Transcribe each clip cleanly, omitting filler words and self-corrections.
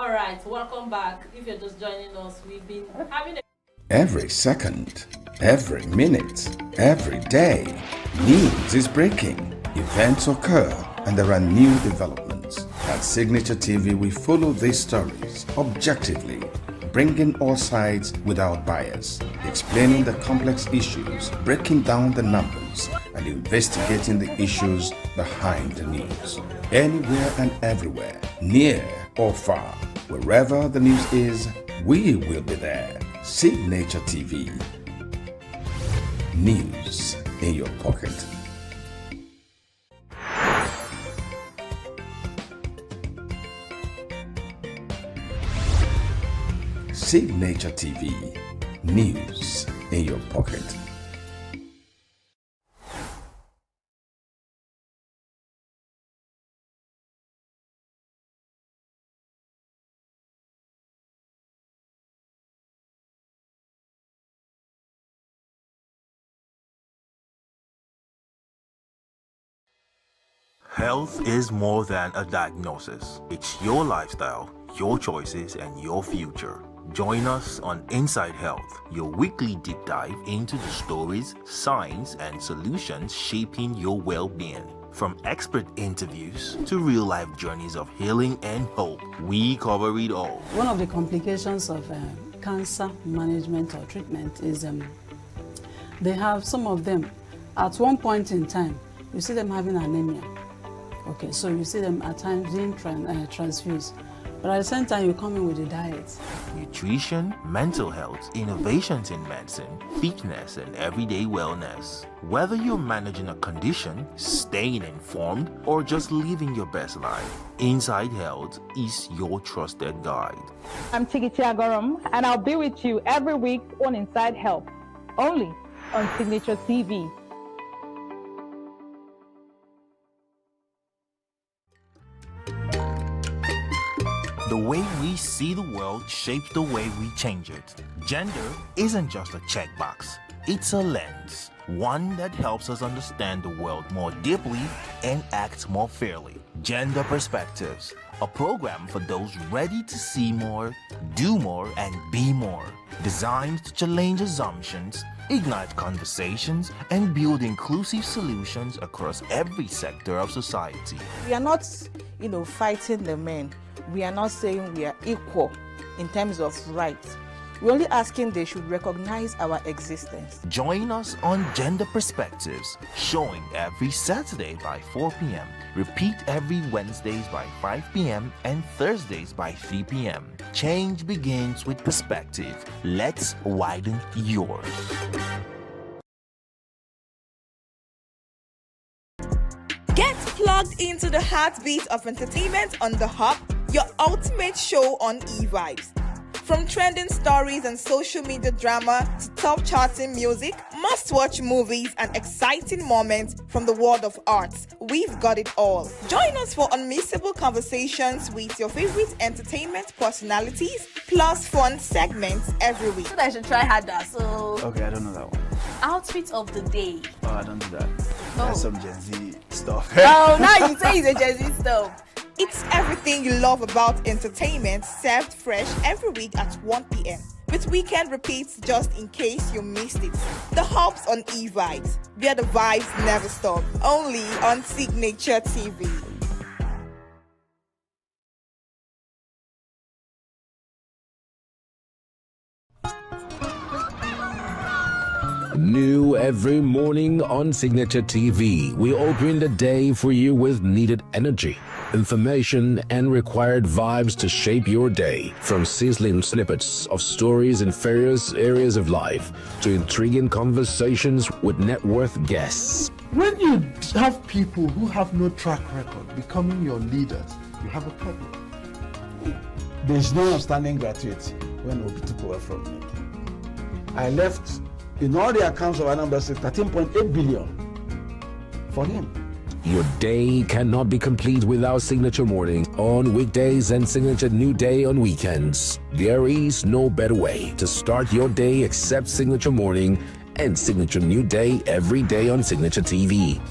All right, welcome back. If you're just joining us, we've been having a Every second, every minute, every day, news is breaking, events occur, and there are new developments. At Signature TV, we follow these stories objectively, bringing all sides without bias, explaining the complex issues, breaking down the numbers, and investigating the issues behind the news. Anywhere and everywhere, near or far, wherever the news is, we will be there. Signature TV. News in your pocket. Signature TV. News in your pocket. Health is more than a diagnosis. It's your lifestyle, your choices, and your future. Join us on Inside Health, your weekly deep dive into the stories, science, and solutions shaping your well-being. From expert interviews to real-life journeys of healing and hope, we cover it all. One of the complications of cancer management or treatment is they have some of them at one point in time, you see them having anemia. Okay, so you see them at times being transfused. But at the same time, you come in with a diet. Nutrition, mental health, innovations in medicine, fitness, and everyday wellness. Whether you're managing a condition, staying informed, or just living your best life, Inside Health is your trusted guide. I'm Tigiti Agorum, and I'll be with you every week on Inside Health, only on Signature TV. The way we see the world shapes the way we change it. Gender isn't just a checkbox, it's a lens, one that helps us understand the world more deeply and act more fairly. Gender Perspectives, a program for those ready to see more, do more, and be more. Designed to challenge assumptions, ignite conversations, and build inclusive solutions across every sector of society. We are not, fighting the men. We are not saying we are equal in terms of rights. We're only asking they should recognize our existence. Join us on Gender Perspectives, showing every Saturday by 4 p.m. Repeat every Wednesdays by 5 p.m. and Thursdays by 3 p.m. Change begins with perspective. Let's widen yours. Get plugged into the heartbeat of entertainment on The Hub, your ultimate show on eVibes. From trending stories and social media drama to top charting music, must-watch movies and exciting moments from the world of arts, we've got it all. Join us for unmissable conversations with your favorite entertainment personalities, plus fun segments every week. I should try harder, so... Okay, I don't know that one. Outfit of the day. Oh, I don't do that. No. That's some Gen Z stuff. Oh, now you say it's a Gen Z stuff. It's everything you love about entertainment, served fresh every week at 1 p.m. with weekend repeats just in case you missed it. The Hub's on eVibes, where the vibes never stop. Only on Signature TV. New every morning on Signature TV, we open the day for you with needed energy, information, and required vibes to shape your day. From sizzling snippets of stories in various areas of life to intriguing conversations with net worth guests. When you have people who have no track record becoming your leaders, you have a problem. There's no outstanding gratuity when Obi took over from me. I left in all the accounts of Anambra State 13.8 billion for him. Your day cannot be complete without Signature Morning on weekdays and Signature New Day on weekends. There is no better way to start your day except Signature Morning and Signature New Day every day on Signature TV.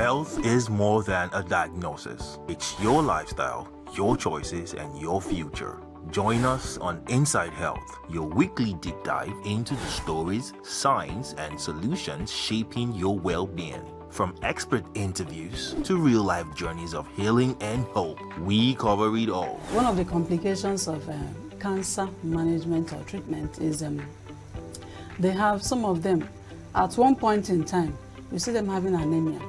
Health is more than a diagnosis. It's your lifestyle, your choices, and your future. Join us on Inside Health, your weekly deep dive into the stories, science, and solutions shaping your well-being. From expert interviews to real-life journeys of healing and hope, we cover it all. One of the complications of cancer management or treatment is they have some of them at one point in time, you see them having anemia.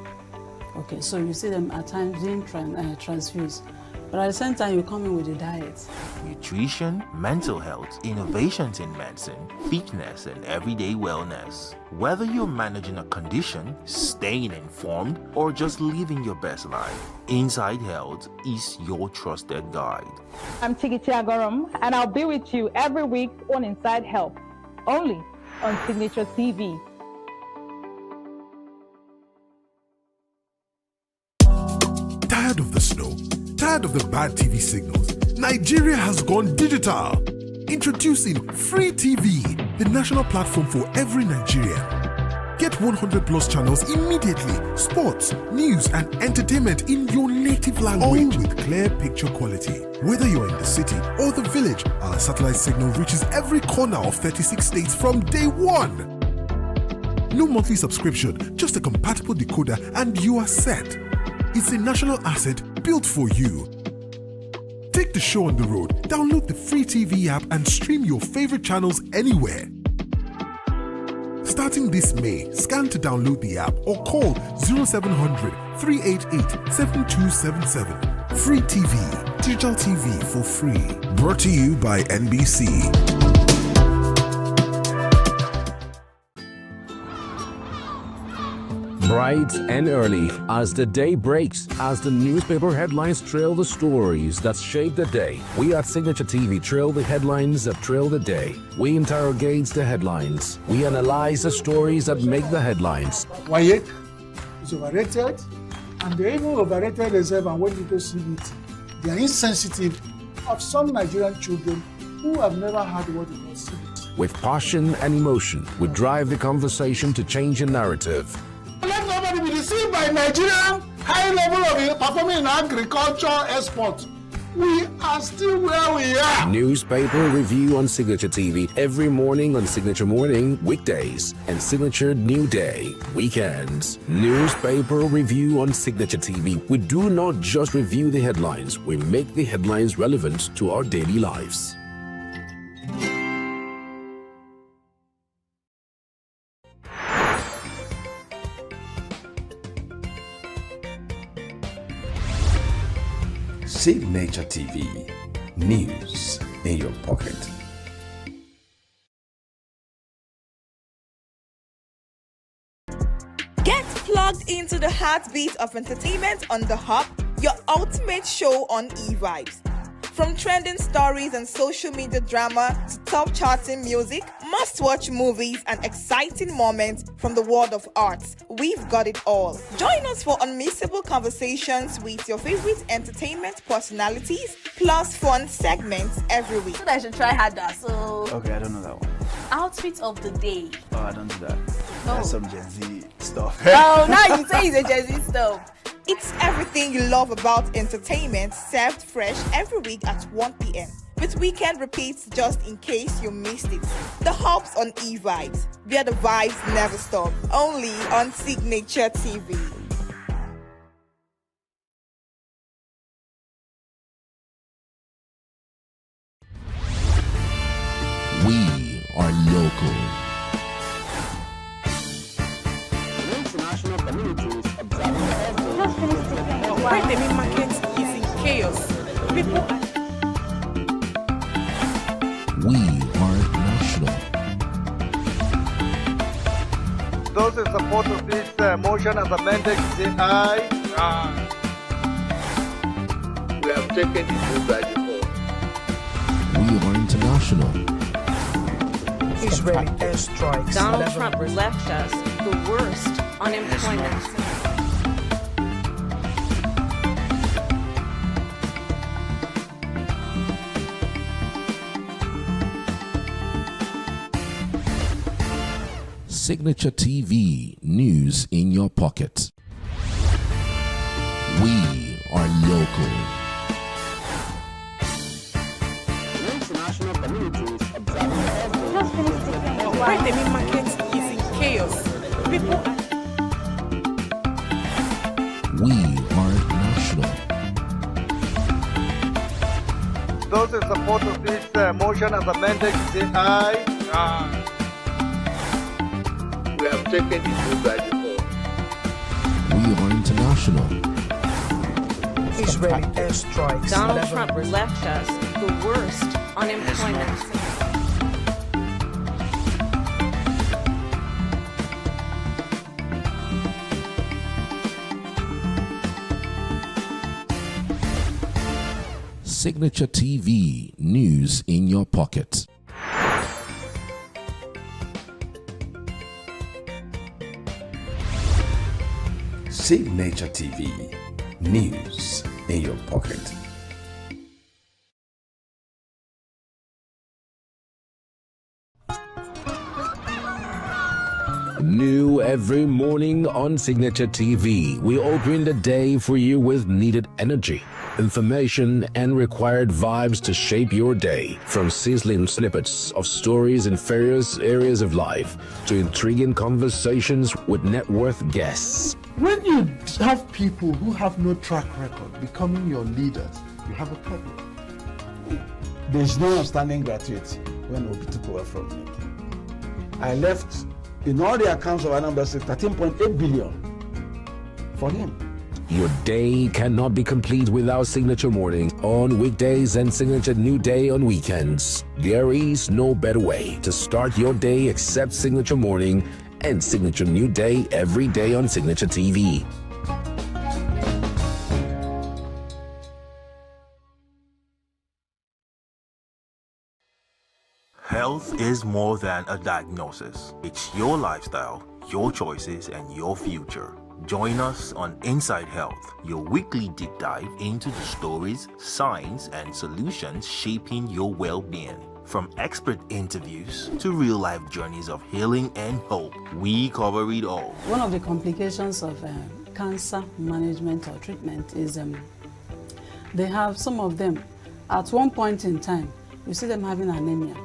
Okay, so you see them at times being transfused. But at the same time, you come in with a diet. Nutrition, mental health, innovations in medicine, fitness, and everyday wellness. Whether you're managing a condition, staying informed, or just living your best life, Inside Health is your trusted guide. I'm Chigichi Agorum, and I'll be with you every week on Inside Health, only on Signature TV. Tired of the snow? Tired of the bad TV signals? Nigeria has gone digital. Introducing Free TV, the national platform for every Nigerian. Get 100 plus channels immediately. Sports, news, and entertainment in your native language. All with clear picture quality. Whether you're in the city or the village, our satellite signal reaches every corner of 36 states from day one. No monthly subscription, just a compatible decoder and you are set. It's a national asset built for you. Take the show on the road, download the Free TV app and stream your favorite channels anywhere. Starting this May, scan to download the app or call 0700 388 7277. Free TV, digital TV for free. Brought to you by NBC. Bright and early as the day breaks, as the newspaper headlines trail the stories that shape the day. We at Signature TV trail the headlines that trail the day. We interrogate the headlines. We analyze the stories that make the headlines. Why it's overrated, and they even overrated themselves, and when people see it, they are insensitive of some Nigerian children who have never had what it was. With passion and emotion, we drive the conversation to change a narrative. Let nobody be deceived by Nigerian high level of performing in agriculture export. We are still where we are. Newspaper review on Signature TV every morning on Signature Morning, weekdays, and Signature New Day, weekends. Newspaper review on Signature TV. We do not just review the headlines, we make the headlines relevant to our daily lives. Signature TV, news in your pocket. Get plugged into the heartbeat of entertainment on The Hub, your ultimate show on e-vibes. From trending stories and social media drama to top charting music, must-watch movies and exciting moments from the world of arts, we've got it all. Join us for unmissable conversations with your favorite entertainment personalities, plus fun segments every week. So I should try harder. So Okay, I don't know that one. outfit of the day. Oh, I don't do that. That's some Gen Z stuff. Oh, now you say it's a Gen Z stuff. It's everything you love about entertainment, served fresh every week at 1 p.m. with weekend repeats just in case you missed it. The Hub's on e-vibes, where the vibes never stop. Only on Signature TV. We are local. International communities observing When the main market is in chaos, people are... We are national. Those in support of this motion as amended say aye. Aye. We have taken it by default. We are international. Israeli airstrikes. Donald Trump left us the worst unemployment. Signature TV, news in your pocket. We are local. The international community is observing every... Just finished the Why the main market is in chaos. People are... We are national. Those in support of this motion as amended, say aye. Aye. We have taken it move by default. We are international. Israeli airstrikes. Donald Trump left us the worst unemployment. Signature TV, news in your pocket. Signature TV, news in your pocket. New every morning on Signature TV, we open the day for you with needed energy, information, and required vibes to shape your day. From sizzling snippets of stories in various areas of life to intriguing conversations with net worth guests. When you have people who have no track record becoming your leaders, you have a problem. There's no outstanding gratuity when Obi took over from me. I left, in all the accounts of Anambra State, 13.8 billion for him. Your day cannot be complete without Signature Morning on weekdays and Signature New Day on weekends. There is no better way to start your day except Signature Morning and Signature New Day every day on Signature TV. Health is more than a diagnosis. It's your lifestyle, your choices, and your future. Join us on Inside Health, your weekly deep dive into the stories, science, and solutions shaping your well-being. From expert interviews to real-life journeys of healing and hope, we cover it all. One of the complications of cancer management or treatment is they have some of them at one point in time, you see them having anemia.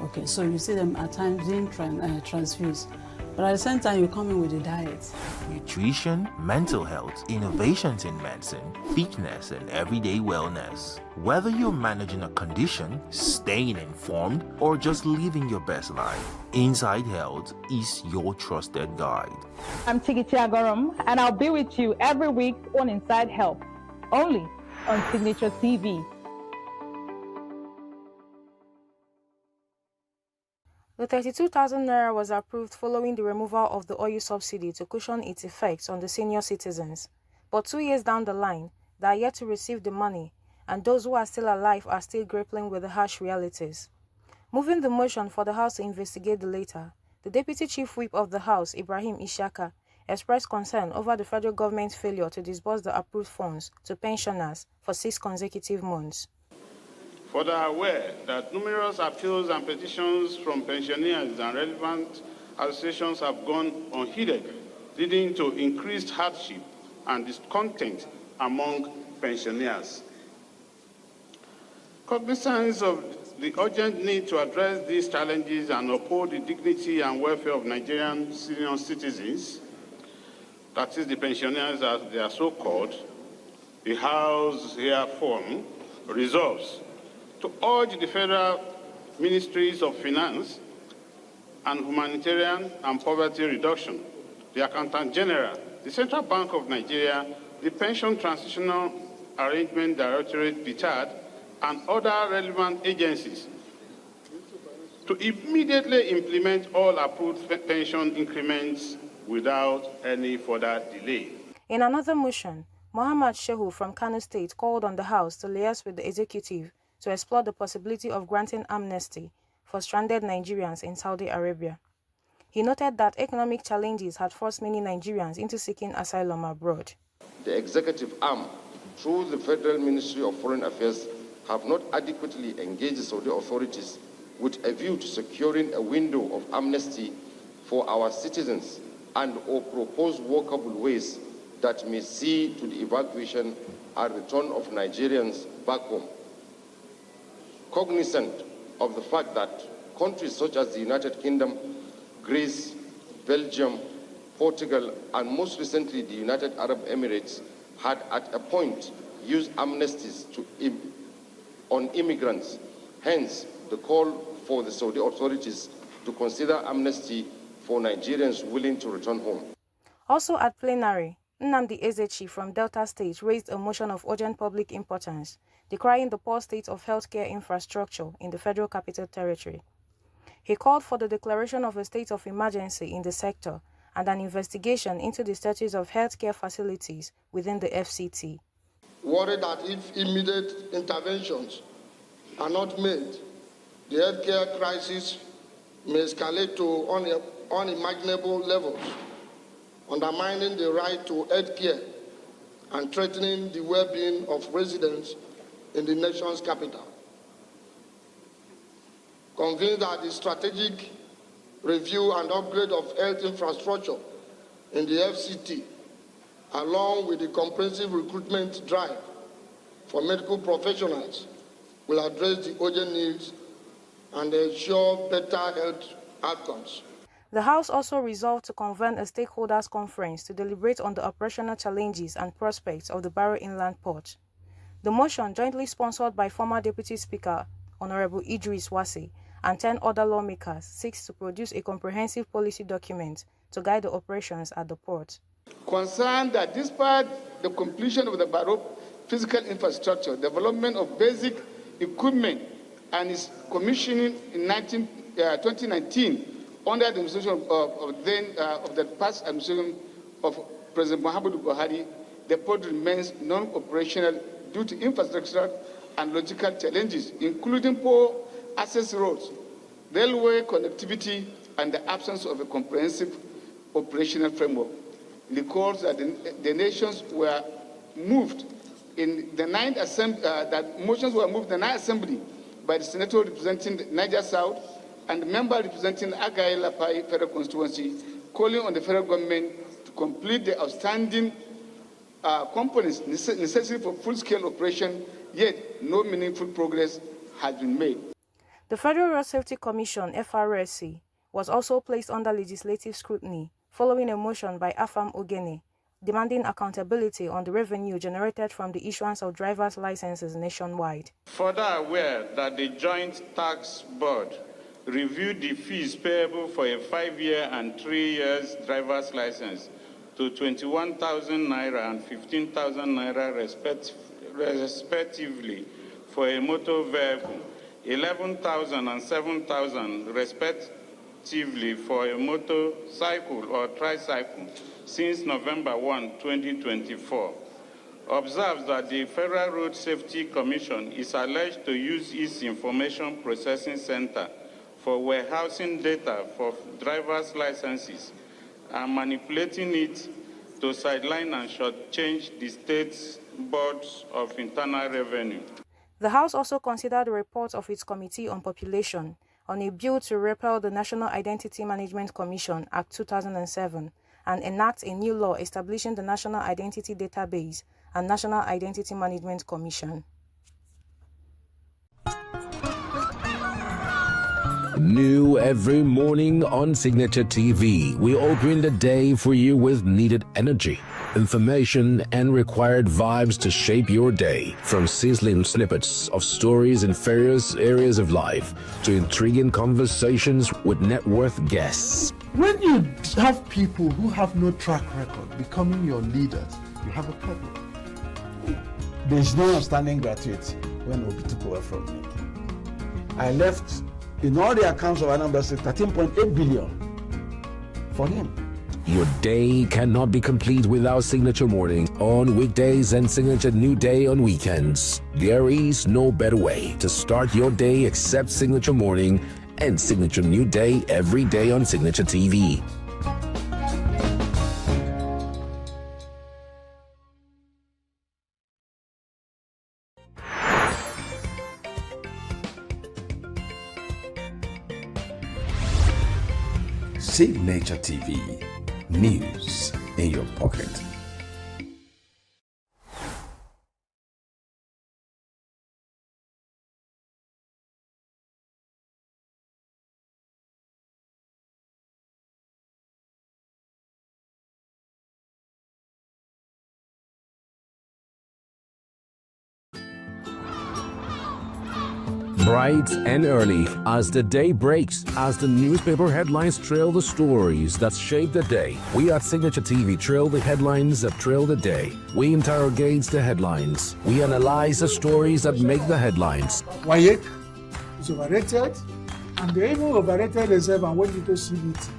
Okay, so you see them at times being transfused. But at the same time, you come in with a diet. Nutrition, mental health, innovations in medicine, fitness, and everyday wellness. Whether you're managing a condition, staying informed, or just living your best life, Inside Health is your trusted guide. I'm Tigiti Agorum, and I'll be with you every week on Inside Health, only on Signature TV. The 32,000 naira was approved following the removal of the oil subsidy to cushion its effects on the senior citizens. But 2 years down the line, they are yet to receive the money, and those who are still alive are still grappling with the harsh realities. Moving the motion for the House to investigate the latter, the Deputy Chief Whip of the House, Ibrahim Ishaka, expressed concern over the federal government's failure to disburse the approved funds to pensioners for 6 consecutive months. Further aware that numerous appeals and petitions from pensioners and relevant associations have gone unheeded, leading to increased hardship and discontent among pensioners. Cognizance of the urgent need to address these challenges and uphold the dignity and welfare of Nigerian senior citizens, that is the pensioners as they are so called, the House here form resolves to urge the federal ministries of finance and humanitarian and poverty reduction, the Accountant General, the Central Bank of Nigeria, the Pension Transitional Arrangement Directorate, PTAD, and other relevant agencies to immediately implement all approved pension increments without any further delay. In another motion, Mohammed Shehu from Kano State called on the House to liaise with the executive to explore the possibility of granting amnesty for stranded Nigerians in Saudi Arabia. He noted that economic challenges had forced many Nigerians into seeking asylum abroad. The executive arm, through the Federal Ministry of Foreign Affairs, have not adequately engaged the Saudi authorities with a view to securing a window of amnesty for our citizens and or propose workable ways that may see to the evacuation and return of Nigerians back home. Cognizant of the fact that countries such as the United Kingdom, Greece, Belgium, Portugal, and most recently the United Arab Emirates had at a point used amnesties on immigrants. Hence, the call for the Saudi authorities to consider amnesty for Nigerians willing to return home. Also at plenary, Nnamdi Ezechi from Delta State raised a motion of urgent public importance, decrying the poor state of healthcare infrastructure in the Federal Capital Territory. He called for the declaration of a state of emergency in the sector and an investigation into the status of healthcare facilities within the FCT. Worried that if immediate interventions are not made, the healthcare crisis may escalate to unimaginable levels, undermining the right to healthcare and threatening the well-being of residents in the nation's capital. Convinced that the strategic review and upgrade of health infrastructure in the FCT, along with the comprehensive recruitment drive for medical professionals, will address the urgent needs and ensure better health outcomes. The House also resolved to convene a stakeholders conference to deliberate on the operational challenges and prospects of the Barrow Inland Port. The motion, jointly sponsored by former Deputy Speaker Honorable Idris Wase and 10 other lawmakers, seeks to produce a comprehensive policy document to guide the operations at the port. Concerned that despite the completion of the Barrow physical infrastructure, development of basic equipment, and its commissioning in 2019 under the administration of the past administration of President Muhammadu Buhari, the port remains non-operational due to infrastructure and logistical challenges, including poor access roads, railway connectivity, and the absence of a comprehensive operational framework. It recalls that the nations were moved in the ninth assembly, that motions were moved in the ninth assembly by the senator representing Niger South and the member representing Agaye-Lapai Federal Constituency, calling on the federal government to complete the outstanding components necessary for full-scale operation, yet no meaningful progress has been made. The Federal Road Safety Commission, FRSC, was also placed under legislative scrutiny following a motion by Afam Ogene demanding accountability on the revenue generated from the issuance of driver's licenses nationwide. Further aware that the Joint Tax Board reviewed the fees payable for a 5-year and 3 years driver's license to 21,000 naira and 15,000 naira respectively for a motor vehicle, 11,000 and 7,000 respectively for a motorcycle or tricycle since November 1, 2024. Observes that the Federal Road Safety Commission is alleged to use its Information Processing Center for warehousing data for driver's licenses and manipulating it to sideline and shortchange the state's boards of internal revenue. The House also considered a report of its Committee on Population on a bill to repeal the National Identity Management Commission Act 2007 and enact a new law establishing the National Identity Database and National Identity Management Commission. New every morning on Signature TV, we open the day for you with needed energy, information, and required vibes to shape your day. From sizzling snippets of stories in various areas of life to intriguing conversations with net worth guests. When you have people who have no track record becoming your leaders, you have a problem. There's no outstanding gratuity when Obi took over from me. I left in all the accounts of Anambra State 13.8 billion for him. Your day cannot be complete without Signature Morning on weekdays and Signature New Day on weekends. There is no better way to start your day except Signature Morning and Signature New Day every day on Signature TV. Signature TV, news in your pocket. Bright and early as the day breaks, as the newspaper headlines trail the stories that shape the day. We at Signature TV trail the headlines that trail the day. We interrogate the headlines. We analyze the stories that make the headlines. WAEC is overrated, and they even overrated themselves and went into CBT.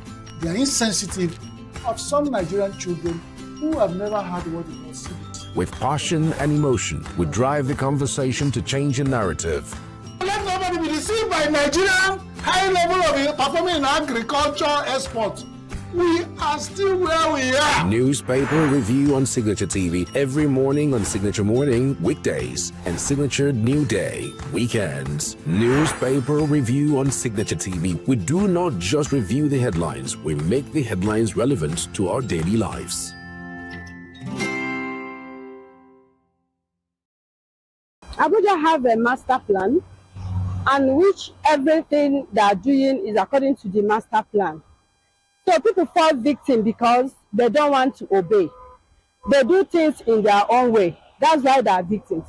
They are insensitive of some Nigerian children who have never had what they call CBT. With passion and emotion, we drive the conversation to change the narrative. Let nobody be deceived by Nigerian high level of performing in agriculture export. We are still where we are. Newspaper review on Signature TV every morning on Signature Morning, weekdays, and Signature New Day, weekends. Newspaper review on Signature TV. We do not just review the headlines, we make the headlines relevant to our daily lives. Abuja have a master plan, and which everything they are doing is according to the master plan. So people fall victim because they don't want to obey. They do things in their own way. That's why they are victims.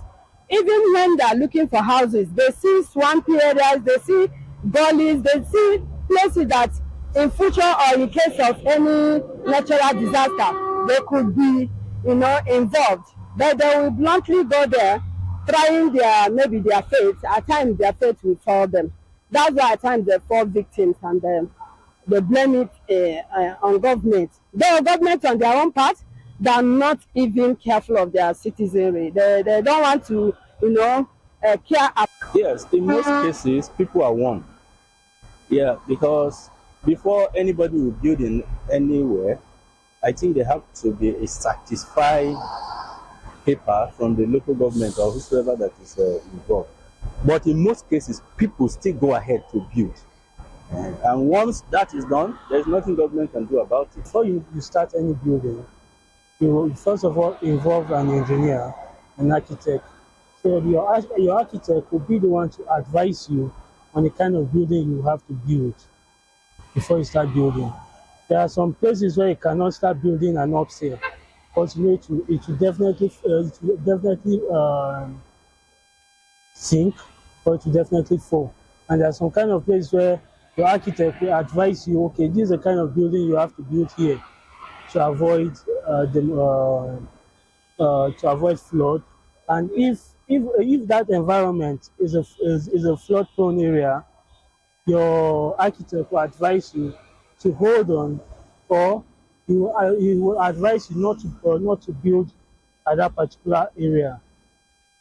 Even when they are looking for houses, they see swampy areas, they see gullies, they see places that in future or in case of any natural disaster, they could be, involved. But they will bluntly go there, trying maybe their faith. At times their faith will fail them. That's why at times they fall victims, and they blame it on government. The government on their own part, they are not even careful of their citizenry. They don't want to, care. Yes, in most cases, people are warned. Yeah, because before anybody will build in anywhere, I think they have to be a satisfied paper from the local government or whoever that is involved. But in most cases, people still go ahead to build. And once that is done, there's nothing government can do about it. Before you start any building, you will first of all involve an engineer, an architect. So your architect will be the one to advise you on the kind of building you have to build before you start building. There are some places where you cannot start building an upstairs, because it will definitely sink, or it will definitely fall. And there are some kind of places where your architect will advise you, okay, this is the kind of building you have to build here to avoid flood. And if that environment is a flood-prone area, your architect will advise you to hold on, or he will advise you not to build at that particular area.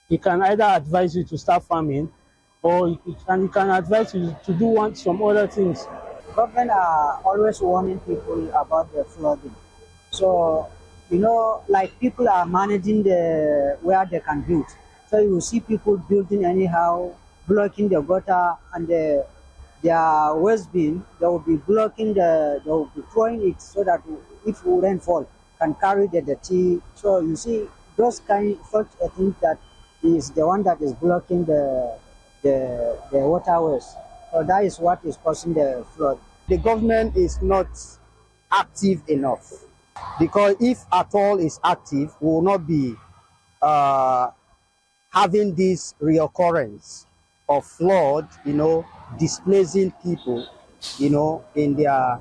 He can either advise you to start farming, or he can advise you to do some other things. Government are always warning people about the flooding. So, like people are managing where they can build. So you will see people building anyhow, blocking the gutter and their waste bin. They will be blocking they will be throwing it so that if rainfall can carry the dirty. So you see those such a thing that is the one that is blocking the waterways. So that is what is causing the flood. The government is not active enough, because if at all is active, we will not be having this reoccurrence of flood, displacing people, in their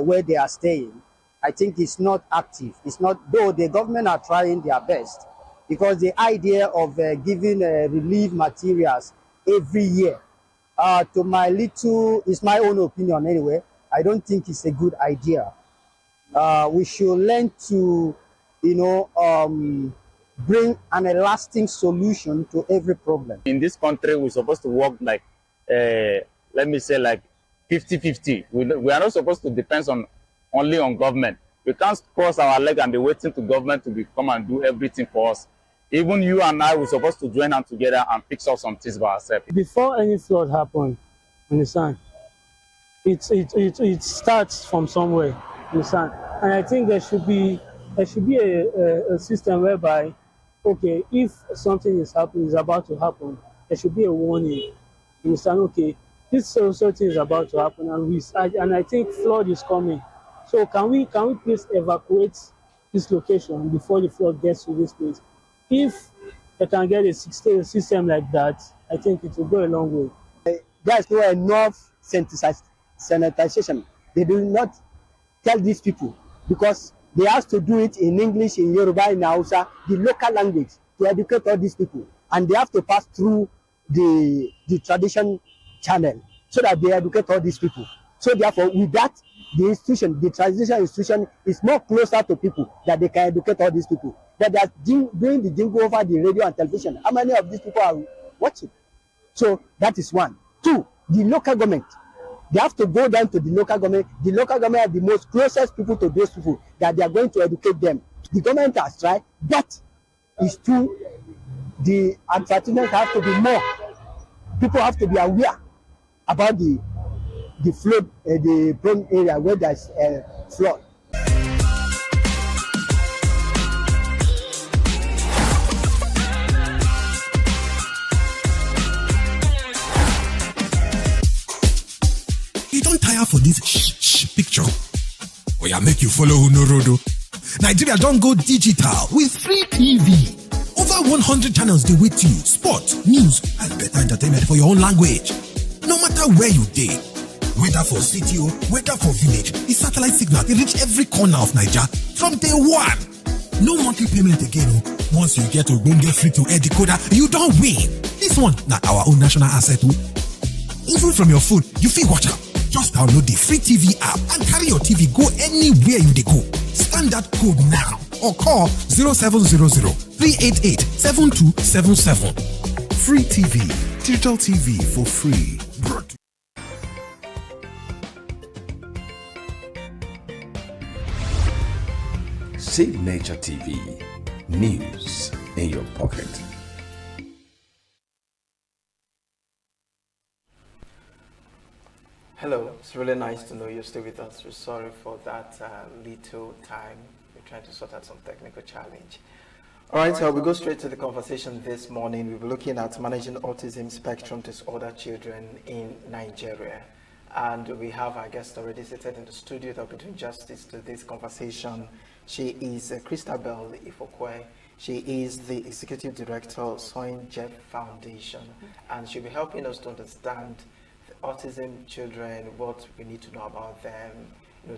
where they are staying. I think it's not active. It's not, though the government are trying their best, because the idea of giving relief materials every year, to it's my own opinion anyway, I don't think it's a good idea. We should learn to, bring an lasting solution to every problem. In this country, we're supposed to work like, let me say like 50-50. We are not supposed to depend only on government. We can't cross our leg and be waiting to government to come and do everything for us. Even you and I, we're supposed to join hands together and fix up some things by ourselves. Before any flood happens, understand, it starts from somewhere, understand. And I think there should be a system whereby, okay, if something is about to happen, there should be a warning. You understand? Okay, this sort of thing is about to happen, and I think flood is coming. So can we please evacuate this location before the flood gets to this place? If they can get a system like that, I think it will go a long way. There's no enough sanitization. They do not tell these people because they have to do it in English, in Yoruba, in Hausa, the local language, to educate all these people. And they have to pass through the tradition channel so that they educate all these people. So therefore, with that, the transition institution is more closer to people that they can educate all these people. That they are doing the jingle over the radio and television. How many of these people are watching? So that is one. Two, the local government. They have to go down to the local government. The local government are the most closest people to those people that they are going to educate them. The government has tried, but it's too, the advertisement have to be more. People have to be aware about the flood, the prone area where there's flood. You don't tire for this picture? Oh yeah, make you follow Unorodo. Nigeria don't go digital with free TV. Over 100 channels they wait you. Sport, news, and better entertainment for your own language. No matter where you dey, whether for city or whether for village, the satellite signal they reach every corner of Nigeria from day one. No monthly payment again. Once you get Ogbonge free to air decoder, you don't win. This one, not our own national asset. Even from your phone, you feel watch out. Just download the free TV app and carry your TV go anywhere you dey go. Scan that code now or call 0700-388-7277. Free TV, digital TV for free. Signature TV, news in your pocket. Hello, it's really nice to know you're still with us. We're sorry for that little time. We're trying to sort out some technical challenge. All right, so we go straight to the conversation this morning. We'll be looking at managing autism spectrum disorder children in Nigeria. And we have our guest already seated in the studio that will be doing justice to this conversation. She is Christabel Ifokwe. She is the Executive Director of Soin Jeff Foundation. And she'll be helping us to understand autism children, what we need to know about them,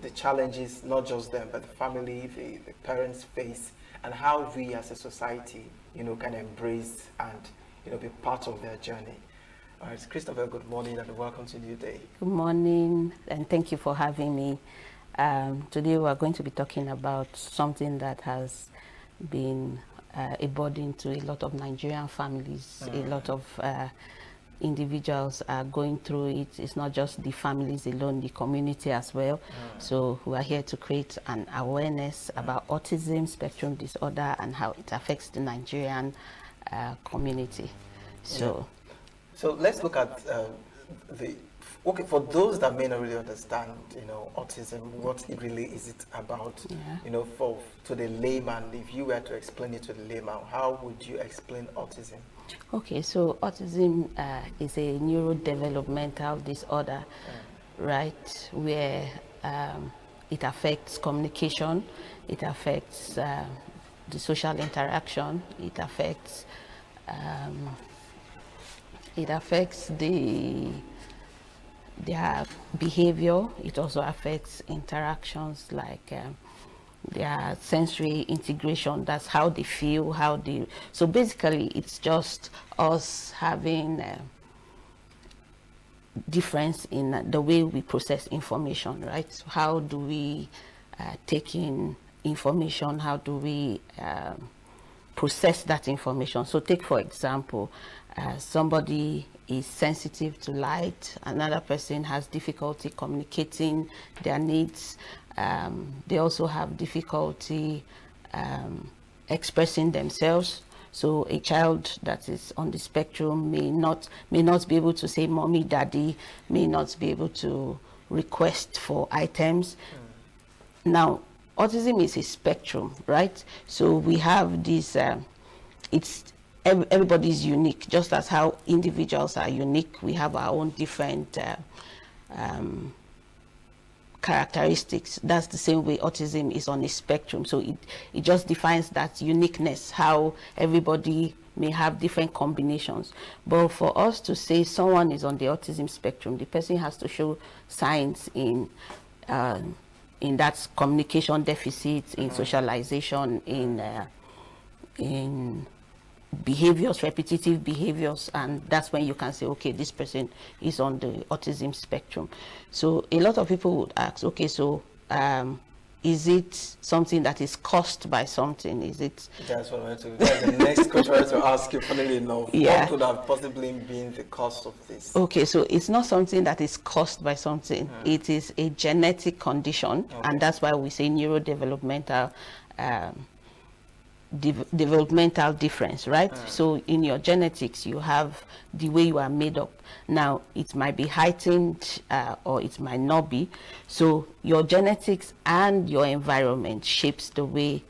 the challenges, not just them, but the family, the parents face, and how we as a society, can embrace and, be part of their journey. All right, Christabel, good morning and welcome to New Day. Good morning, and thank you for having me. Today we are going to be talking about something that has been a burden to a lot of Nigerian families. A lot of individuals are going through it. It's not just the families alone, the community as well. So we are here to create an awareness about autism spectrum disorder and how it affects the Nigerian community. So let's look at for those that may not really understand, autism, what it really is it about? To the layman, if you were to explain it to the layman, how would you explain autism? Okay, so autism is a neurodevelopmental disorder, right, where it affects communication, it affects the social interaction, it affects their behavior. It also affects interactions like their sensory integration. That's how they feel, so basically it's just us having a difference in the way we process information, right? So how do we take in information? How do we process that information? So take, for example, somebody is sensitive to light, another person has difficulty communicating their needs. They also have difficulty expressing themselves. So a child that is on the spectrum may not be able to say mommy, daddy, may not be able to request for items. Now, autism is a spectrum, right? So we have this, everybody is unique, just as how individuals are unique. We have our own different characteristics. That's the same way autism is on a spectrum. So it just defines that uniqueness, how everybody may have different combinations. But for us to say someone is on the autism spectrum, the person has to show signs in that communication deficit, in socialization, in behaviors, repetitive behaviors, and that's when you can say, okay, this person is on the autism spectrum. So a lot of people would ask, okay, so is it something that is caused by something? Is it? That's the next question I want to ask you, funnily enough. Yeah. What could have possibly been the cause of this? Okay, so it's not something that is caused by something. It is a genetic condition, and that's why we say neurodevelopmental developmental difference, right? So in your genetics, you have the way you are made up. Now, it might be heightened or it might not be. So your genetics and your environment shapes the way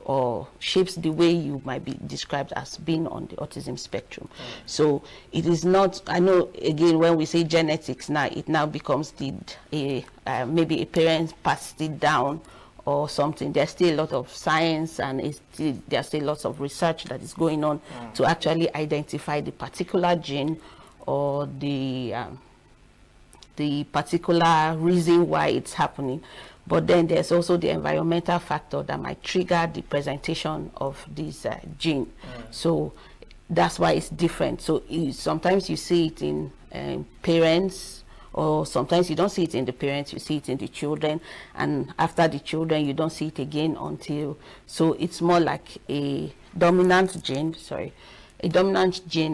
you might be described as being on the autism spectrum. So it is not, I know, again, when we say genetics now, it now becomes maybe a parent passed it down or something. There's still a lot of science, and there's still lots of research that is going on to actually identify the particular gene or the particular reason why it's happening. But then there's also the environmental factor that might trigger the presentation of this gene. So that's why it's different. So sometimes you see it in parents, or sometimes you don't see it in the parents, you see it in the children, and after the children you don't see it again until, so it's more like a dominant gene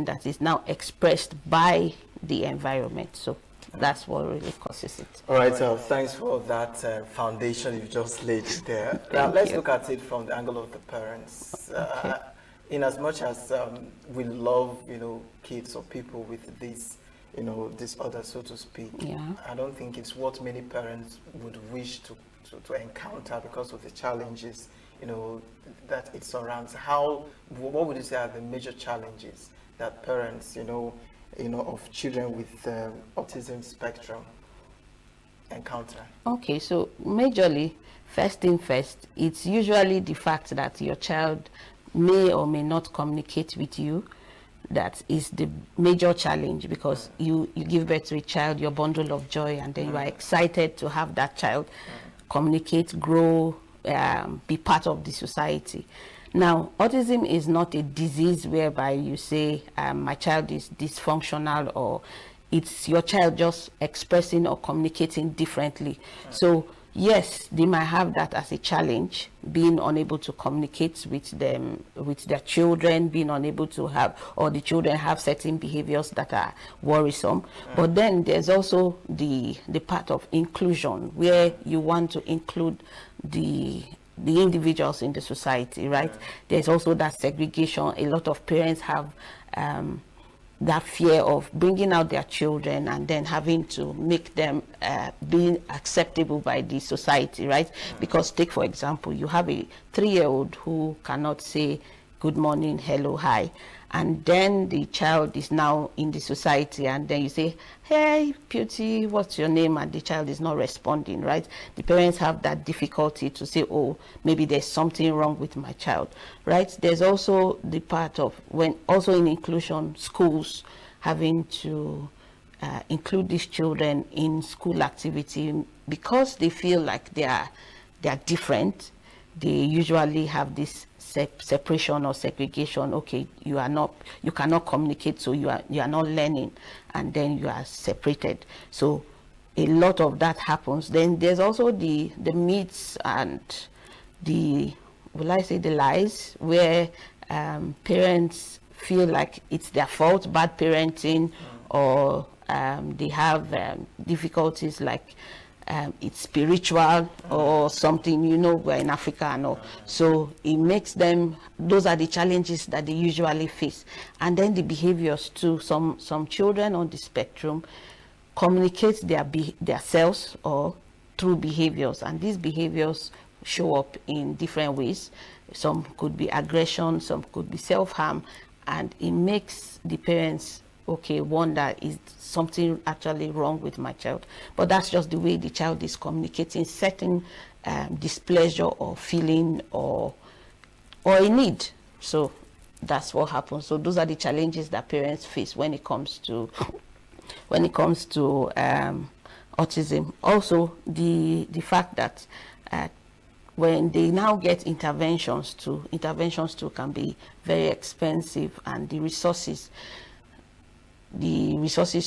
that is now expressed by the environment. So that's what really causes it. All right, so thanks for that foundation you just laid there. Now let's look at it from the angle of the parents. In as much as we love, kids or people with this, disorder, so to speak, I don't think it's what many parents would wish to encounter because of the challenges, that it surrounds. What would you say are the major challenges that parents, of children with autism spectrum encounter? Okay, so majorly, first, it's usually the fact that your child may or may not communicate with you. That is the major challenge, because you give birth to a child, your bundle of joy, and then you are excited to have that child communicate, grow, be part of the society. Now, autism is not a disease whereby you say, my child is dysfunctional, or it's your child just expressing or communicating differently. So yes, they might have that as a challenge, being unable to communicate with their children, being unable to have, or the children have certain behaviors that are worrisome. But then there's also the part of inclusion, where you want to include the individuals in the society, right? There's also that segregation. A lot of parents have that fear of bringing out their children and then having to make them being acceptable by the society, right? Because take, for example, you have a 3-year-old who cannot say good morning, hello, hi, and then the child is now in the society, and then you say, hey, Beauty, what's your name? And the child is not responding, right? The parents have that difficulty to say, oh, maybe there's something wrong with my child, right? There's also the part of also in inclusion, schools having to include these children in school activity, because they feel like they are different. They usually have this separation or segregation. Okay, you cannot communicate, so you are not learning, and then you are separated. So a lot of that happens. Then there's also the myths and the lies, where parents feel like it's their fault, bad parenting, or they have difficulties like it's spiritual or something, we're in Africa and all. So it makes them, those are the challenges that they usually face. And then the behaviors too. Some children on the spectrum communicate their selves or through behaviors, and these behaviors show up in different ways. Some could be aggression, some could be self-harm, and it makes the parents wonder, is something actually wrong with my child? But that's just the way the child is communicating certain displeasure or feeling or a need. So that's what happens. So those are the challenges that parents face when it comes to autism. Also, the fact that when they now get interventions too can be very expensive, and the resources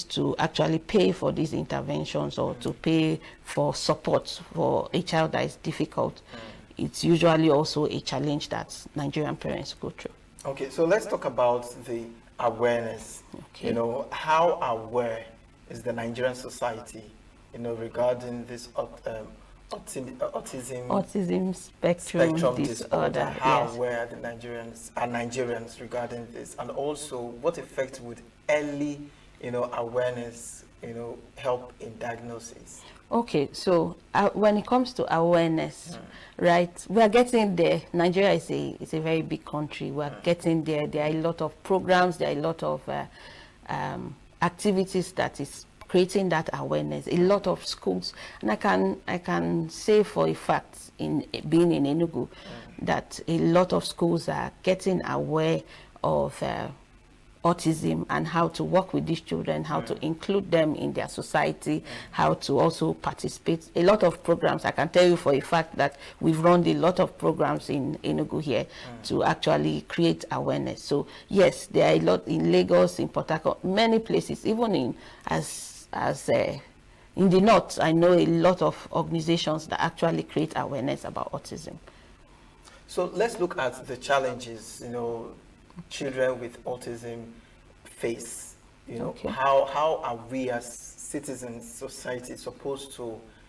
to actually pay for these interventions or to pay for support for a child that is difficult, it's usually also a challenge that Nigerian parents go through. Okay, so let's talk about the awareness. Okay. You know, how aware is the Nigerian society, you know, regarding this autism spectrum disorder? How yes. aware the Nigerians regarding this, and also what effect would early, you know, awareness, you know, help in diagnosis? Okay, so when it comes to awareness, right, we are getting there. Nigeria is a very big country. We are getting there. There are a lot of programs. There are a lot of activities that is creating that awareness. A lot of schools, and I can say for a fact, in being in ENUGU, that a lot of schools are getting aware of autism and how to work with these children, how to include them in their society, how to also participate. A lot of programs, I can tell you for a fact that we've run a lot of programs in ENUGU here to actually create awareness. So yes, there are a lot in Lagos, in Port Harcourt, many places, even in in the north. I know a lot of organizations that actually create awareness about autism. So let's look at the challenges, you know, children with autism face. You know, Okay. how are we as citizens, society, supposed to,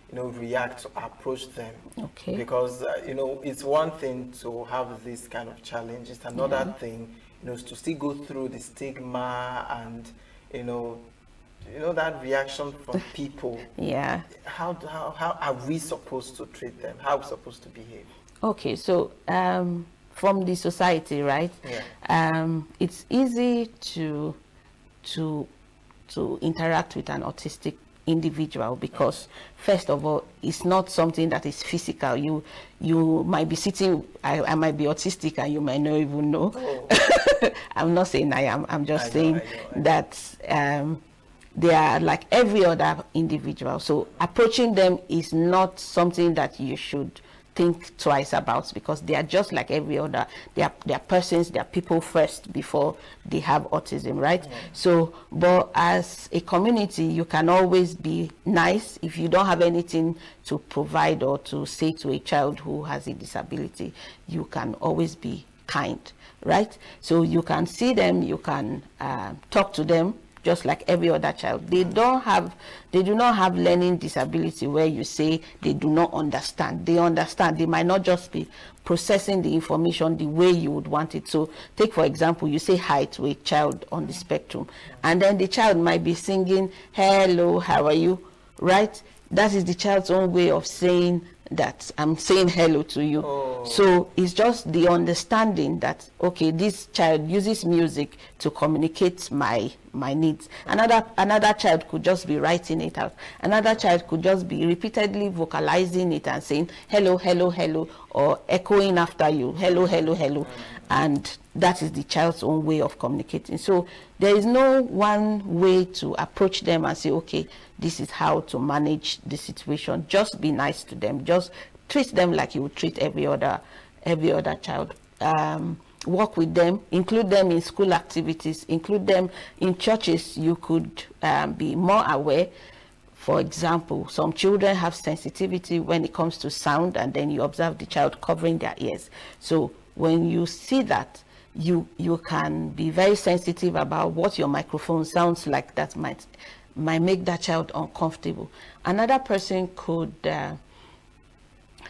you know, react, to approach them? Okay. Because you know, it's one thing to have this kind of challenge. It's another thing, you know, to still go through the stigma and, you know, that reaction from people. Yeah. How are we supposed to treat them? How are we supposed to behave? Okay, so from the society, right? Yeah. It's easy to interact with an autistic individual because, first of all, it's not something that is physical. You might be sitting. I might be autistic, and you might not even know. Oh. I'm not saying I am. I'm just saying that they are like every other individual. So approaching them is not something that you should think twice about, because they are just like every other. They are persons, they are people first before they have autism, right? So, but as a community, you can always be nice. If you don't have anything to provide or to say to a child who has a disability, you can always be kind, right? So you can see them, you can talk to them just like every other child. They do not have learning disability where you say they do not understand. They understand. They might not just be processing the information the way you would want it. So take, for example, you say hi to a child on the spectrum, and then the child might be singing, "Hello, how are you?" Right? That is the child's own way of saying that I'm saying hello to you. So it's just the understanding that, okay, this child uses music to communicate my needs. Another child could just be writing it out. Another child could just be repeatedly vocalizing it and saying hello, hello, hello, or echoing after you, hello, hello, hello. And that is the child's own way of communicating. So there is no one way to approach them and say, okay, this is how to manage the situation. Just be nice to them. Just treat them like you would treat every other child. Work with them, include them in school activities, include them in churches. You could be more aware. For example, some children have sensitivity when it comes to sound, and then you observe the child covering their ears. So when you see that, you can be very sensitive about what your microphone sounds like. That might make that child uncomfortable. Another person could,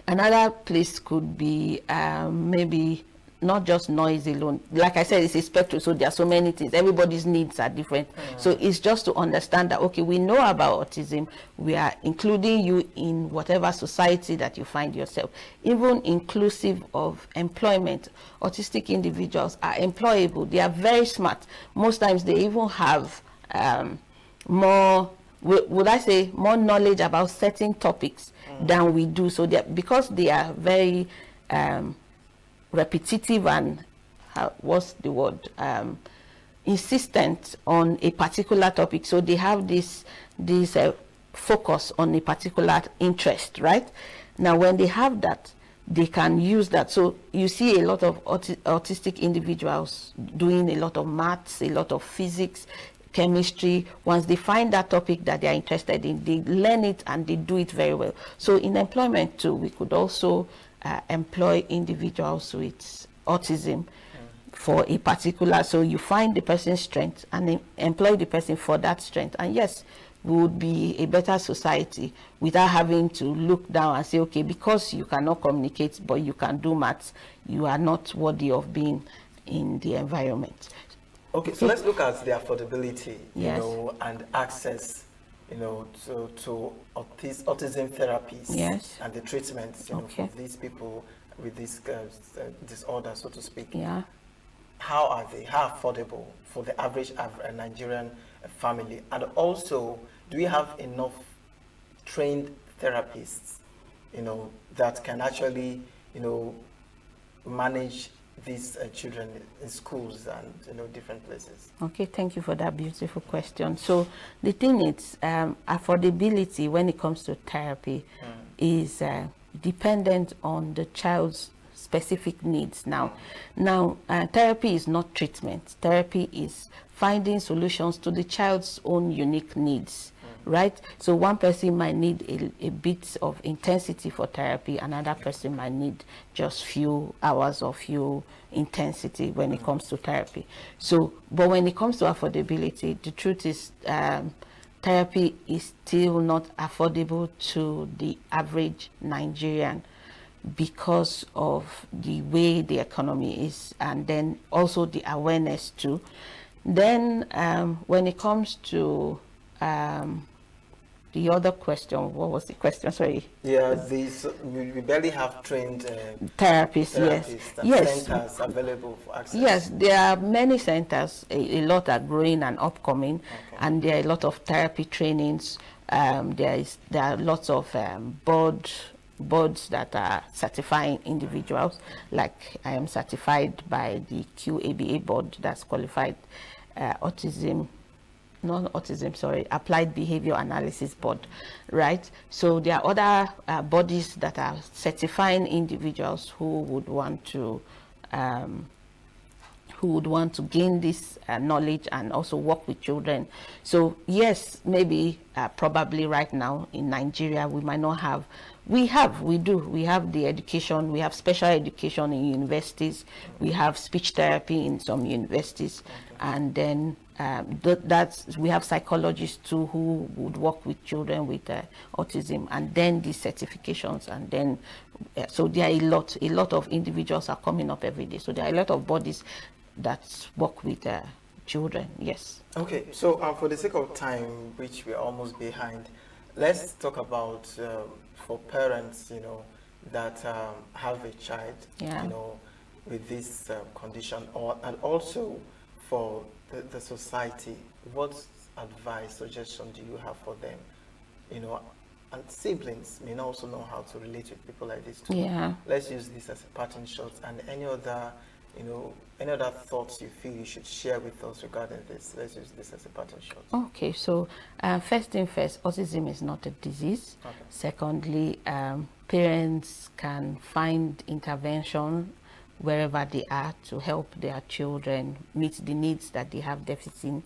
another place could be maybe not just noise alone. Like I said, it's a spectrum, so there are so many things. Everybody's needs are different. So it's just to understand that, okay, we know about autism. We are including you in whatever society that you find yourself, even inclusive of employment. Autistic individuals are employable. They are very smart. Most times they even have more, would I say, more knowledge about certain topics than we do. So because they are very repetitive and what's the word, insistent on a particular topic. So they have this focus on a particular interest, right? Now when they have that, they can use that. So you see a lot of autistic individuals doing a lot of maths, a lot of physics, chemistry. Once they find that topic that they are interested in, they learn it and they do it very well. So in employment too, we could also employ individuals with autism for a particular, so you find the person's strength and employ the person for that strength. And yes, we would be a better society without having to look down and say, okay, because you cannot communicate but you can do maths, you are not worthy of being in the environment. Okay, so let's look at the affordability, Yes. you know, and access, you know, to autism therapies, Yes. and the treatments, you know, Okay. for these people with this disorder, so to speak. Yeah. How are they? How affordable for the average Nigerian family? And also, do we have enough trained therapists, you know, that can actually, you know, manage these children in schools and, you know, different places? Okay, thank you for that beautiful question. So the thing is, affordability when it comes to therapy is dependent on the child's specific needs. Now therapy is not treatment. Therapy is finding solutions to the child's own unique needs, right? So one person might need a bit of intensity for therapy, another person might need just few hours of few intensity when it comes to therapy. So, but when it comes to affordability, the truth is therapy is still not affordable to the average Nigerian because of the way the economy is, and then also the awareness too. Then when it comes to the other question, what was the question? Sorry. Yeah, we barely have trained therapists. Yes, centers available for access. Yes, there are many centers. A lot are growing and upcoming, and there are a lot of therapy trainings. There are lots of boards that are certifying individuals. Like I am certified by the QABA board, that's qualified applied behavior analysis board, right? So there are other bodies that are certifying individuals who would want to gain this knowledge and also work with children. So yes, maybe probably right now in Nigeria we might not have. We have the education. We have special education in universities. We have speech therapy in some universities, and then we have psychologists too who would work with children with autism, and then these certifications, and then so there are a lot of individuals are coming up every day. So there are a lot of bodies that work with children. Yes. Okay, so for the sake of time, which we're almost behind, let's talk about for parents, you know, that have a child, you know, with this condition, and also for the society. What advice, suggestion do you have for them? You know, and siblings may not also know how to relate with people like this too. Yeah. Let's use this as a parting shot, and any other, you know, any other thoughts you feel you should share with us regarding this. Let's use this as a parting shot. Okay, so first thing first, autism is not a disease. Okay. Secondly, parents can find intervention wherever they are to help their children meet the needs that they have deficit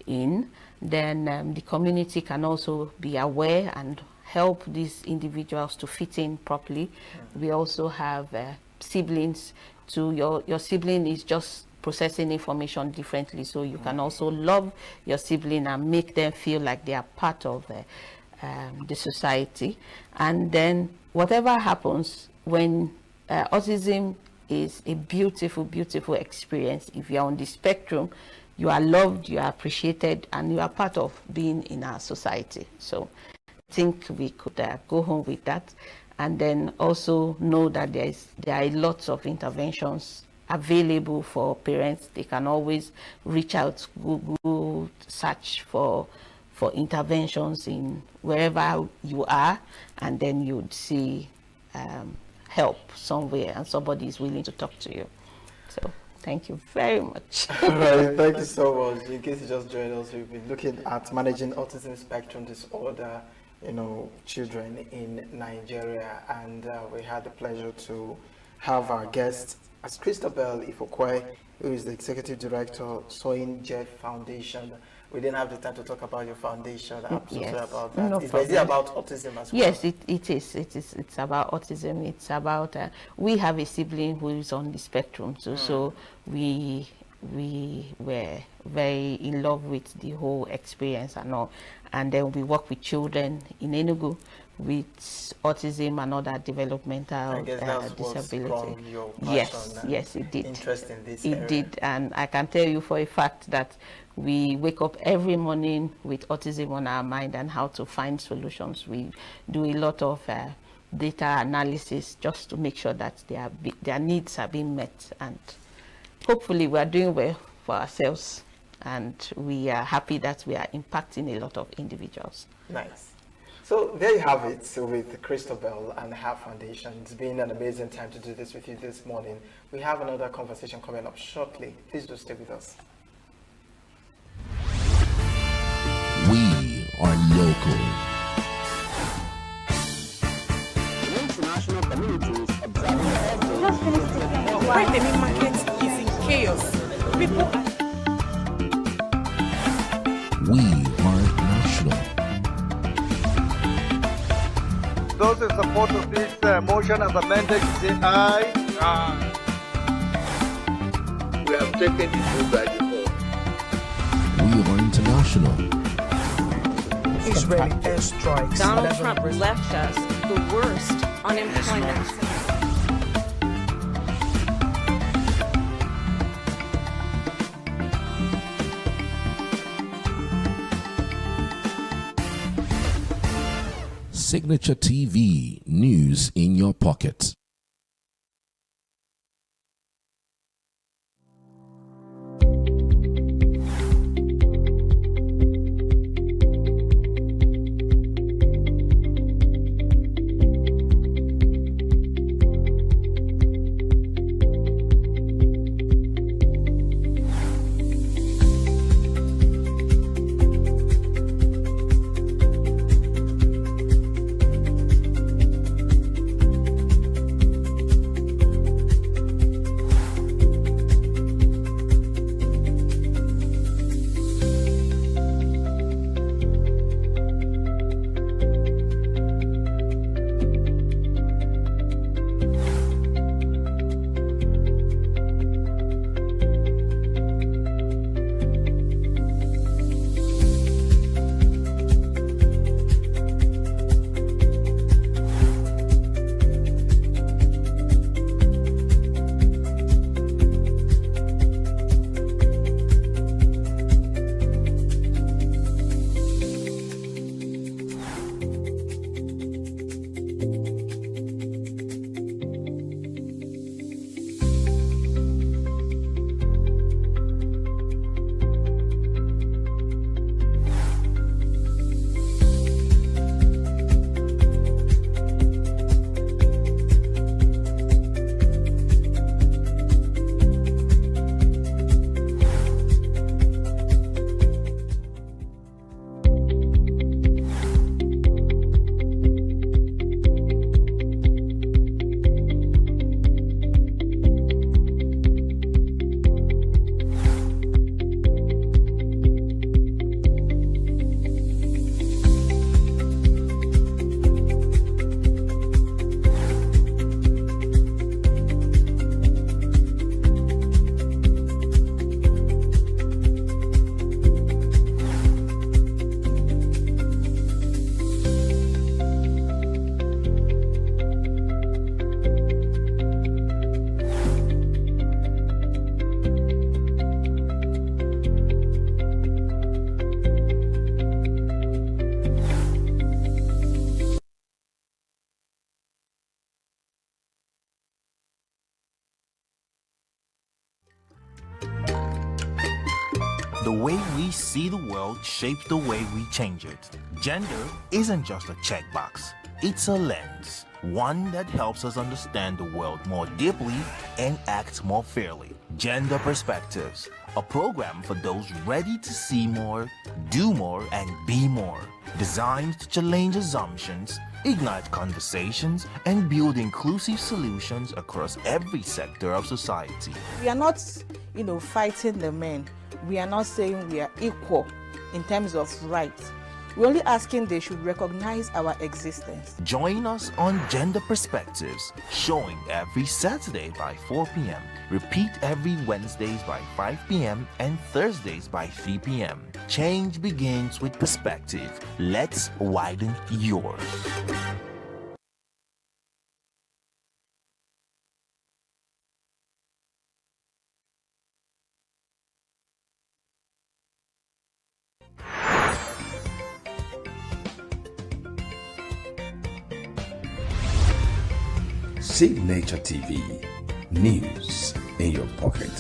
in. Then the community can also be aware and help these individuals to fit in properly. We also have siblings. To your sibling is just processing information differently, so you can also love your sibling and make them feel like they are part of the society. And then whatever happens, when autism is a beautiful experience. If you are on the spectrum, you are loved, you are appreciated, and you are part of being in our society. So I think we could go home with that. And then also know that there are lots of interventions available for parents. They can always reach out, Google search for interventions in wherever you are, and then you'd see help somewhere, and somebody is willing to talk to you. So Thank you very much. All right, thank you so much. In case you just joined us, we've been looking at managing autism spectrum disorder, children in Nigeria, and we had the pleasure to have our guest as Christabel Ifokwe, who is the executive director, Soin Jeff Foundation. We didn't have the time to talk about your foundation. I'm so sorry about that. No Is it about autism as well? Yes, it is. It's about autism. It's about we have a sibling who is on the spectrum too. So we were very in love with the whole experience and all. And then we work with children in ENUGU with autism and other developmental disability. Yes, it did. Interest in this it area. did, and I can tell you for a fact that we wake up every morning with autism on our mind and how to find solutions. We do a lot of data analysis just to make sure that their needs are being met, and hopefully we are doing well for ourselves, and we are happy that we are impacting a lot of individuals. Nice. So there you have it with Christabel and her foundation. It's been an amazing time to do this with you this morning. We have another conversation coming up shortly. Please do stay with us. We are local. International communities observing just finished the Why the main market is in chaos. People We are national. Those in support of this motion as amended, say aye. Aye. We have taken the vote by default. We are international. Israeli airstrikes. Donald Trump left us the worst unemployment. Signature TV, news in your pocket. The way we see the world shapes the way we change it. Gender isn't just a checkbox, it's a lens. one that helps us understand the world more deeply and act more fairly. Gender Perspectives, a program for those ready to see more, do more, and be more. Designed to challenge assumptions, ignite conversations, and build inclusive solutions across every sector of society. We are not, fighting the men. We are not saying we are equal in terms of rights. We're only asking they should recognize our existence. Join us on Gender Perspectives, showing every Saturday by 4 p.m. Repeat every Wednesdays by 5 p.m. and Thursdays by 3 p.m. Change begins with perspective. Let's widen yours. Signature TV, news in your pocket.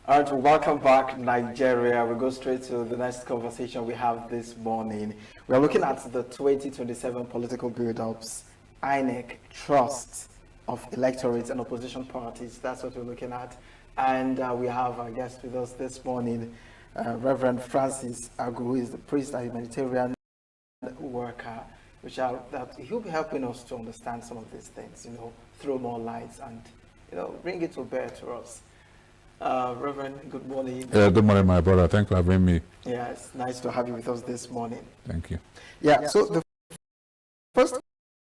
All right, welcome back, Nigeria. We go straight to the next conversation we have this morning. We are looking at the 2027 political build-ups, INEC, trust of electorates and opposition parties. That's what we're looking at. And we have our guest with us this morning, Reverend Francis Agu, who is the priest and humanitarian worker, that he'll be helping us to understand some of these things, throw more lights and, bring it to bear to us. Reverend, good morning. Good morning, my brother. Thanks for having me. Yeah, it's nice to have you with us this morning. Thank you. Yeah, so the first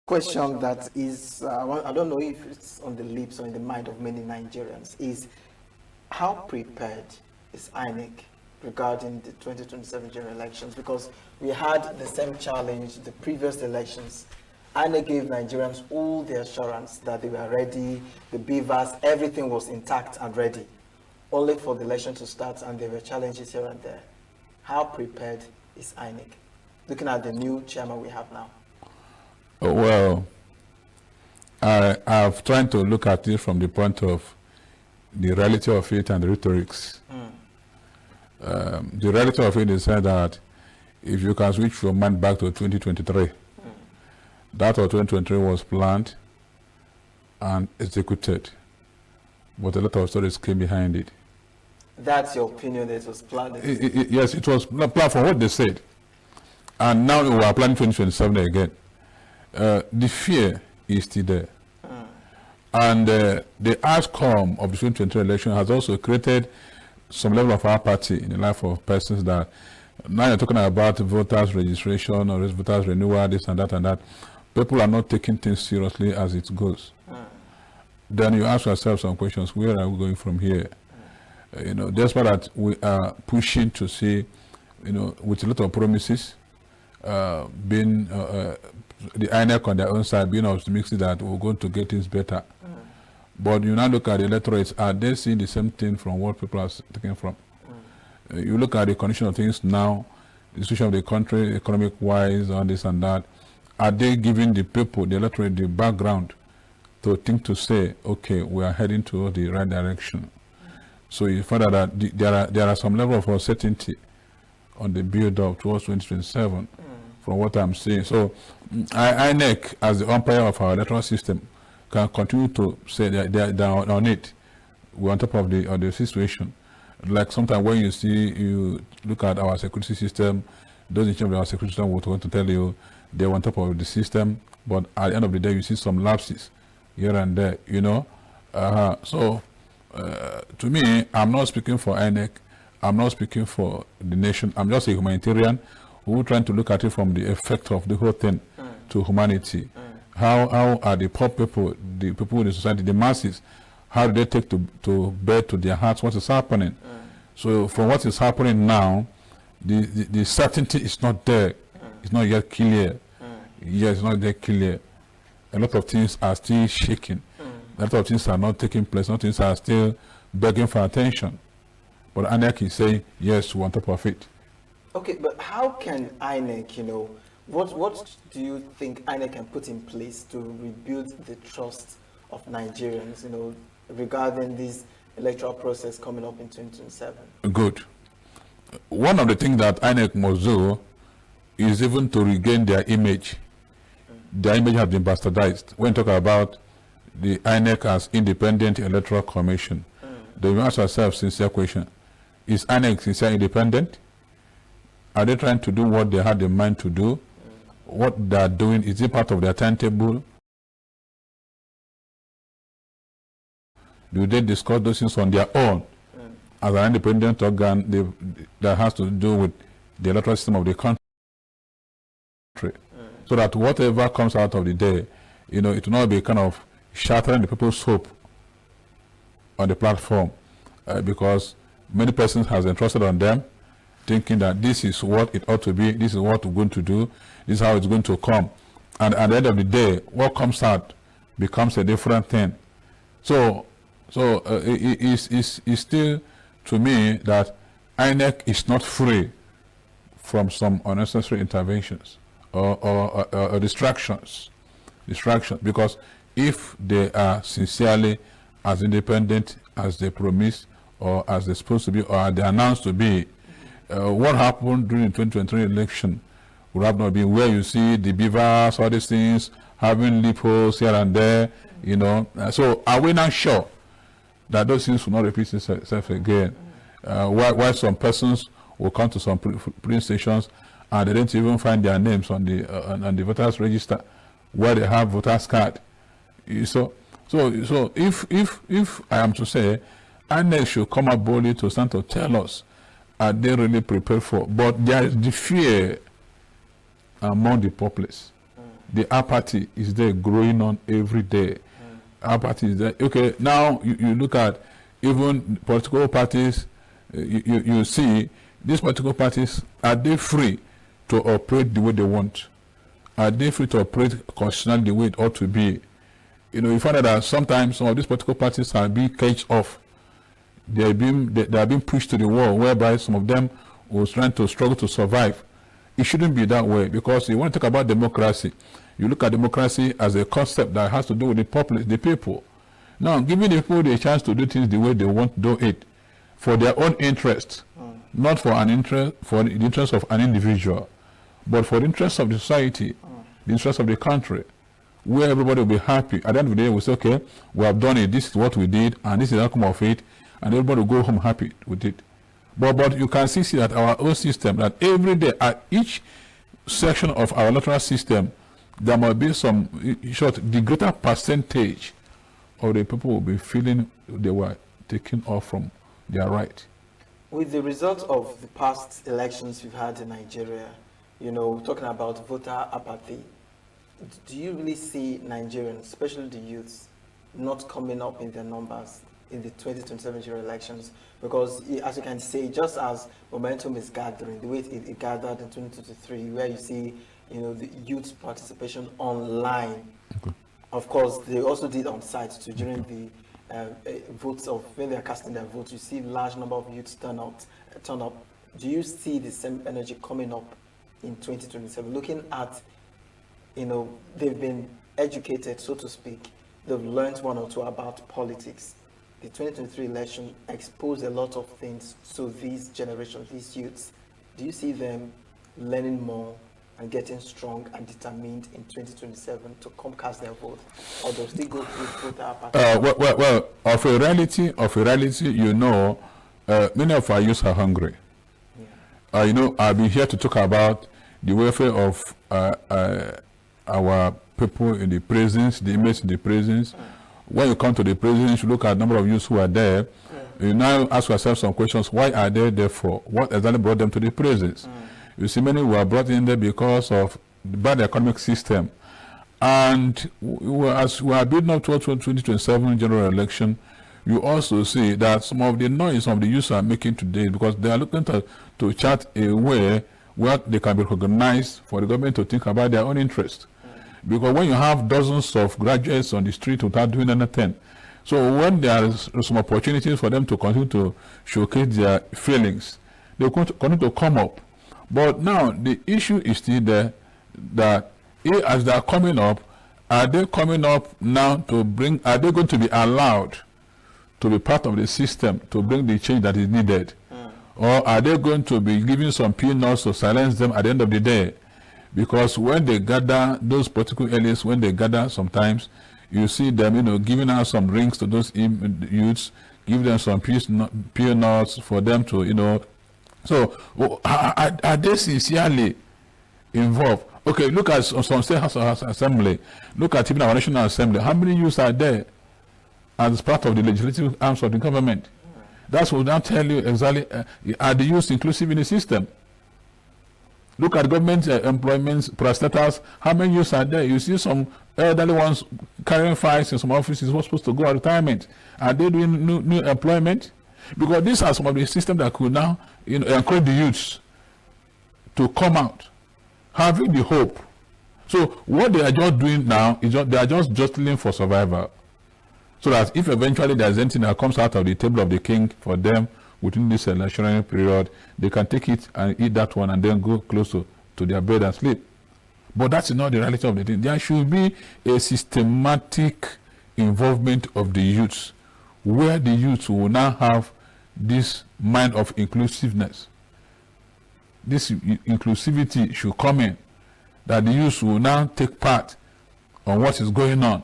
question that is, I don't know if it's on the lips or in the mind of many Nigerians, is how prepared is INEC regarding the 2027 general elections? Because we had the same challenge the previous elections. INEC gave Nigerians all the assurance that they were ready, the beavers, everything was intact and ready, only for the election to start, and there were challenges here and there. How prepared is INEC, looking at the new chairman we have now? Well, I've tried to look at it from the point of the reality of it and the rhetorics. The reality of it is that if you can switch your mind back to 2023, that of 2023 was planned and executed, but a lot of stories came behind it. That's your opinion, that it was planned? Yes, it was planned for what they said. And now we are planning 2027 again. The fear is still there. And the outcome of the 2023 election has also created some level of apathy in the life of persons that now you're talking about voters registration or voters renewal, this and that and that. People are not taking things seriously as it goes. Then you ask yourself some questions, where are we going from here? Despite that we are pushing to see, with a lot of promises, being the INEC on their own side being optimistic that we're going to get things better. But you now look at the electorates, are they seeing the same thing from what people are taking from? You look at the condition of things now, the situation of the country, economic-wise, all this and that. Are they giving the people, the electorate, the background to think to say, okay, we are heading towards the right direction? So you find out that there are some level of uncertainty on the build-up towards 2027, from what I'm seeing. So INEC, as the umpire of our electoral system, can continue to say that they're on it. We're on top of the situation. Like sometimes when you look at our security system, those in charge of our security system will want to tell you they're on top of the system, but at the end of the day, you see some lapses here and there, you know. So to me, I'm not speaking for INEC. I'm not speaking for the nation. I'm just a humanitarian who trying to look at it from the effect of the whole thing to humanity. How are the poor people, the people in the society, the masses, how do they take to bear to their hearts what is happening? So for what is happening now, the certainty is not there. It's not yet clear. Yes, it's not yet clear. A lot of things are still shaking. A lot of things are not taking place. A lot of things are still begging for attention. But INEC is saying, yes, we're on top of it. Okay, but how can INEC, you know, what do you think INEC can put in place to rebuild the trust of Nigerians, you know, regarding this electoral process coming up in 2027? Good. One of the things that INEC must do is even to regain their image. Their image has been bastardized. When you talk about the INEC as independent electoral commission, they will ask ourselves sincere question. Is INEC sincere independent? Are they trying to do what they had in mind to do? What they are doing, is it part of their timetable? Do they discuss those things on their own as an independent organ that has to do with the electoral system of the country? So that whatever comes out of the day, you know, it will not be kind of shattering the people's hope on the platform, because many persons has entrusted on them, thinking that this is what it ought to be, this is what we're going to do, this is how it's going to come. And at the end of the day, what comes out becomes a different thing. So it's still, to me, that INEC is not free from some unnecessary interventions or distractions, because if they are sincerely as independent as they promise or as they're supposed to be or they announced to be, what happened during the 2023 election would have not been where you see the beavers, all these things, having loopholes here and there, you know. So are we not sure that those things will not repeat themselves again? Why some persons will come to some polling stations and they don't even find their names on the voters register where they have voters card. So if I am to say, INEC should come up boldly to stand to tell us, are they really prepared for? But there is the fear among the populace. The apathy is there, growing on every day. Apathy is there. Okay, now you look at even political parties. You see these political parties, are they free to operate the way they want? Are they free to operate constitutionally the way it ought to be? You know, you find out that sometimes some of these political parties are being caged off. They are being pushed to the wall, whereby some of them were trying to struggle to survive. It shouldn't be that way, because you want to talk about democracy. You look at democracy as a concept that has to do with the populace, the people. Now, giving the people the chance to do things the way they want to do it, for their own interest, not for the interest of an individual, but for the interest of the society, the interest of the country, where everybody will be happy. At the end of the day, we say, okay, we have done it, this is what we did, and this is the outcome of it, and everybody will go home happy with it. But you can see that our own system, that every day, at each section of our electoral system, there might be some, the greater percentage of the people will be feeling they were taken off from their right. With the result of the past elections we've had in Nigeria, you know, talking about voter apathy, do you really see Nigerians, especially the youths, not coming up in their numbers in the 2027 general elections? Because, as you can see, just as momentum is gathering, the way it gathered in 2023, where you see, you know, the youth participation online. Okay. Of course, they also did on site too during the votes of when they are casting their votes. You see large number of youths turn up. Do you see the same energy coming up in 2027? Looking at, you know, they've been educated, so to speak. They've learned one or two about politics. the 2023 election exposed a lot of things to these generations, these youths. Do you see them learning more and getting strong and determined in 2027 to come cast their vote, or they'll still go through both our parties? Well, of a reality, you know, many of our youths are hungry. Yeah. You know, I've been here to talk about the welfare of our people in the prisons, the inmates in the prisons. When you come to the prisons, you look at the number of youths who are there. You now ask yourself some questions. Why are they there for? What exactly brought them to the prisons? You see, many were brought in there because of the bad economic system. And as we are building up towards 2027 general election, you also see that some of the noise of the youth are making today, because they are looking to chart a way where they can be recognized for the government to think about their own interest. Because when you have dozens of graduates on the street without doing anything, so when there are some opportunities for them to continue to showcase their feelings, they continue to come up. But now the issue is still there, that as they are coming up, are they coming up now to bring, are they going to be allowed to be part of the system to bring the change that is needed? Or are they going to be giving some peanuts to silence them at the end of the day? Because when they gather, those political elites, when they gather sometimes, you see them, you know, giving out some rings to those youths, give them some peanuts for them to, you know. So are they sincerely involved? Okay, look at some state house assembly. Look at even our national assembly. How many youths are there as part of the legislative arms of the government? That's what will now tell you exactly, are the youths inclusive in the system? Look at government employments, parastatals. How many youths are there? You see some elderly ones carrying files in some offices who are supposed to go on retirement. Are they doing new employment? Because these are some of the systems that could now, you know, encourage the youths to come out, having the hope. So what they are just doing now is they are just jostling for survival. So that if eventually there's anything that comes out of the table of the king for them within this electionary period, they can take it and eat that one and then go close to their bed and sleep. But that's not the reality of the thing. There should be a systematic involvement of the youths, where the youths will now have this mind of inclusiveness. This inclusivity should come in, that the youths will now take part on what is going on.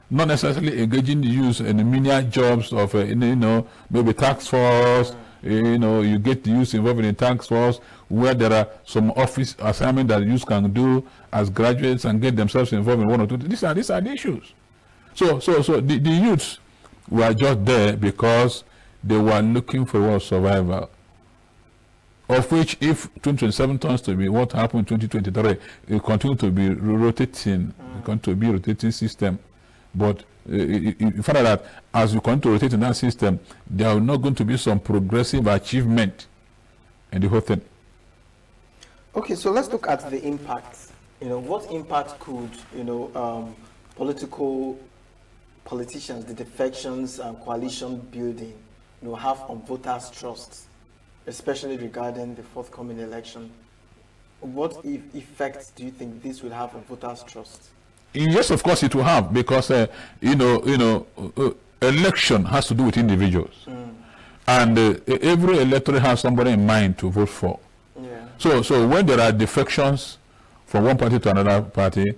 Not necessarily engaging the youth in the menial jobs of, you know, maybe tax force. You know, you get the youth involved in the tax force, where there are some office assignment that the youth can do as graduates and get themselves involved in one or two. These are the issues. So the youths were just there because they were looking for a survival. Of which, if 2027 turns to be what happened in 2023, it continue to be rotating. It continue to be a rotating system. But you find out that as you continue to rotate in that system, there are not going to be some progressive achievement in the whole thing. Okay, so let's look at the impact. You know, what impact could, you know, politicians, the defections and coalition building, you know, have on voters' trust, especially regarding the forthcoming election? What effects do you think this will have on voters' trust? Yes, of course it will have, because election has to do with individuals, and every electorate has somebody in mind to vote for. Yeah. So when there are defections from one party to another party,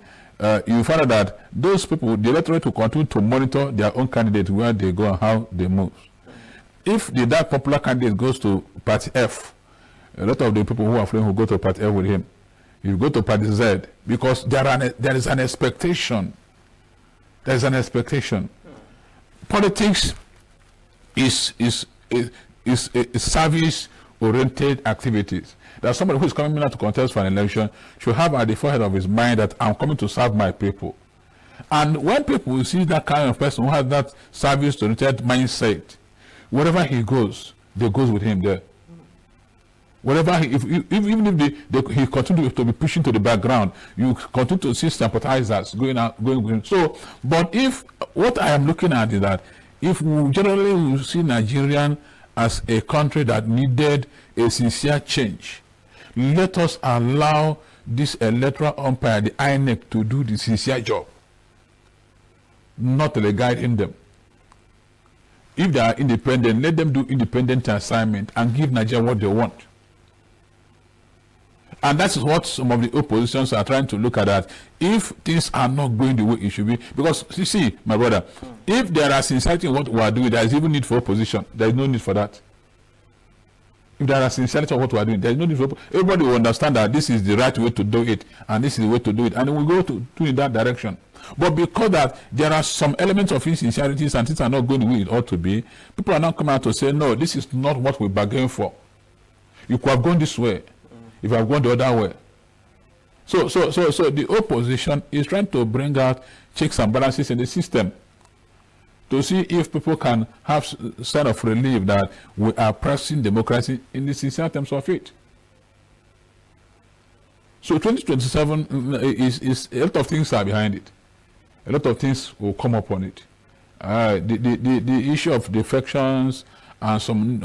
you find out that those people, the electorate, will continue to monitor their own candidate, where they go and how they move. If that popular candidate goes to party F, a lot of the people who are fleeing will go to party F with him. You go to party Z, because there is an expectation. There is an expectation. Politics is service-oriented activities. That somebody who is coming out to contest for an election should have at the forehead of his mind that I'm coming to serve my people. And when people see that kind of person who has that service-oriented mindset, wherever he goes, they goes with him there. Whatever even if he continues to be pushing to the background, you continue to see sympathizers going with him. So, but if what I am looking at is that if we generally see Nigerian as a country that needed a sincere change, let us allow this electoral umpire, the INEC, to do the sincere job, not guiding them. If they are independent, let them do independent assignment and give Nigeria what they want. And that's what some of the oppositions are trying to look at, that if things are not going the way it should be. Because you see, my brother, if there are sincerity in what we are doing, there is even need for opposition. There is no need for that. If there are sincerity in what we are doing, there is no need for everybody will understand that this is the right way to do it, and this is the way to do it, and we go to in that direction. But because that there are some elements of insincerities and things are not going the way it ought to be, people are now coming out to say, no, this is not what we bargained for. You could have gone this way if you have gone the other way. So the opposition is trying to bring out checks and balances in the system to see if people can have sort of relief that we are pressing democracy in the sincere terms of it. So 2027 is a lot of things are behind it. A lot of things will come up on it. The issue of defections and some,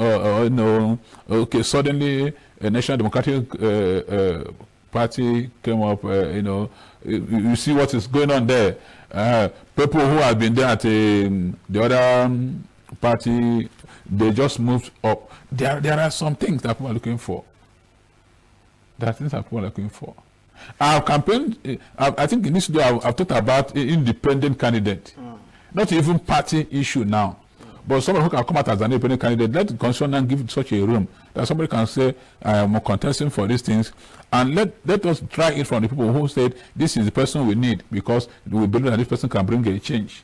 okay, suddenly a National Democratic Party came up, you see what is going on there. People who have been there at the other party, they just moved up. There are some things that people are looking for. There are things that people are looking for. Our campaign, I think in this video, I've talked about an independent candidate. Not even party issue now. But someone who can come out as an independent candidate, let the constitution and give such a room that somebody can say, I am contesting for these things. And let us try it from the people who said, this is the person we need, because we believe that this person can bring a change.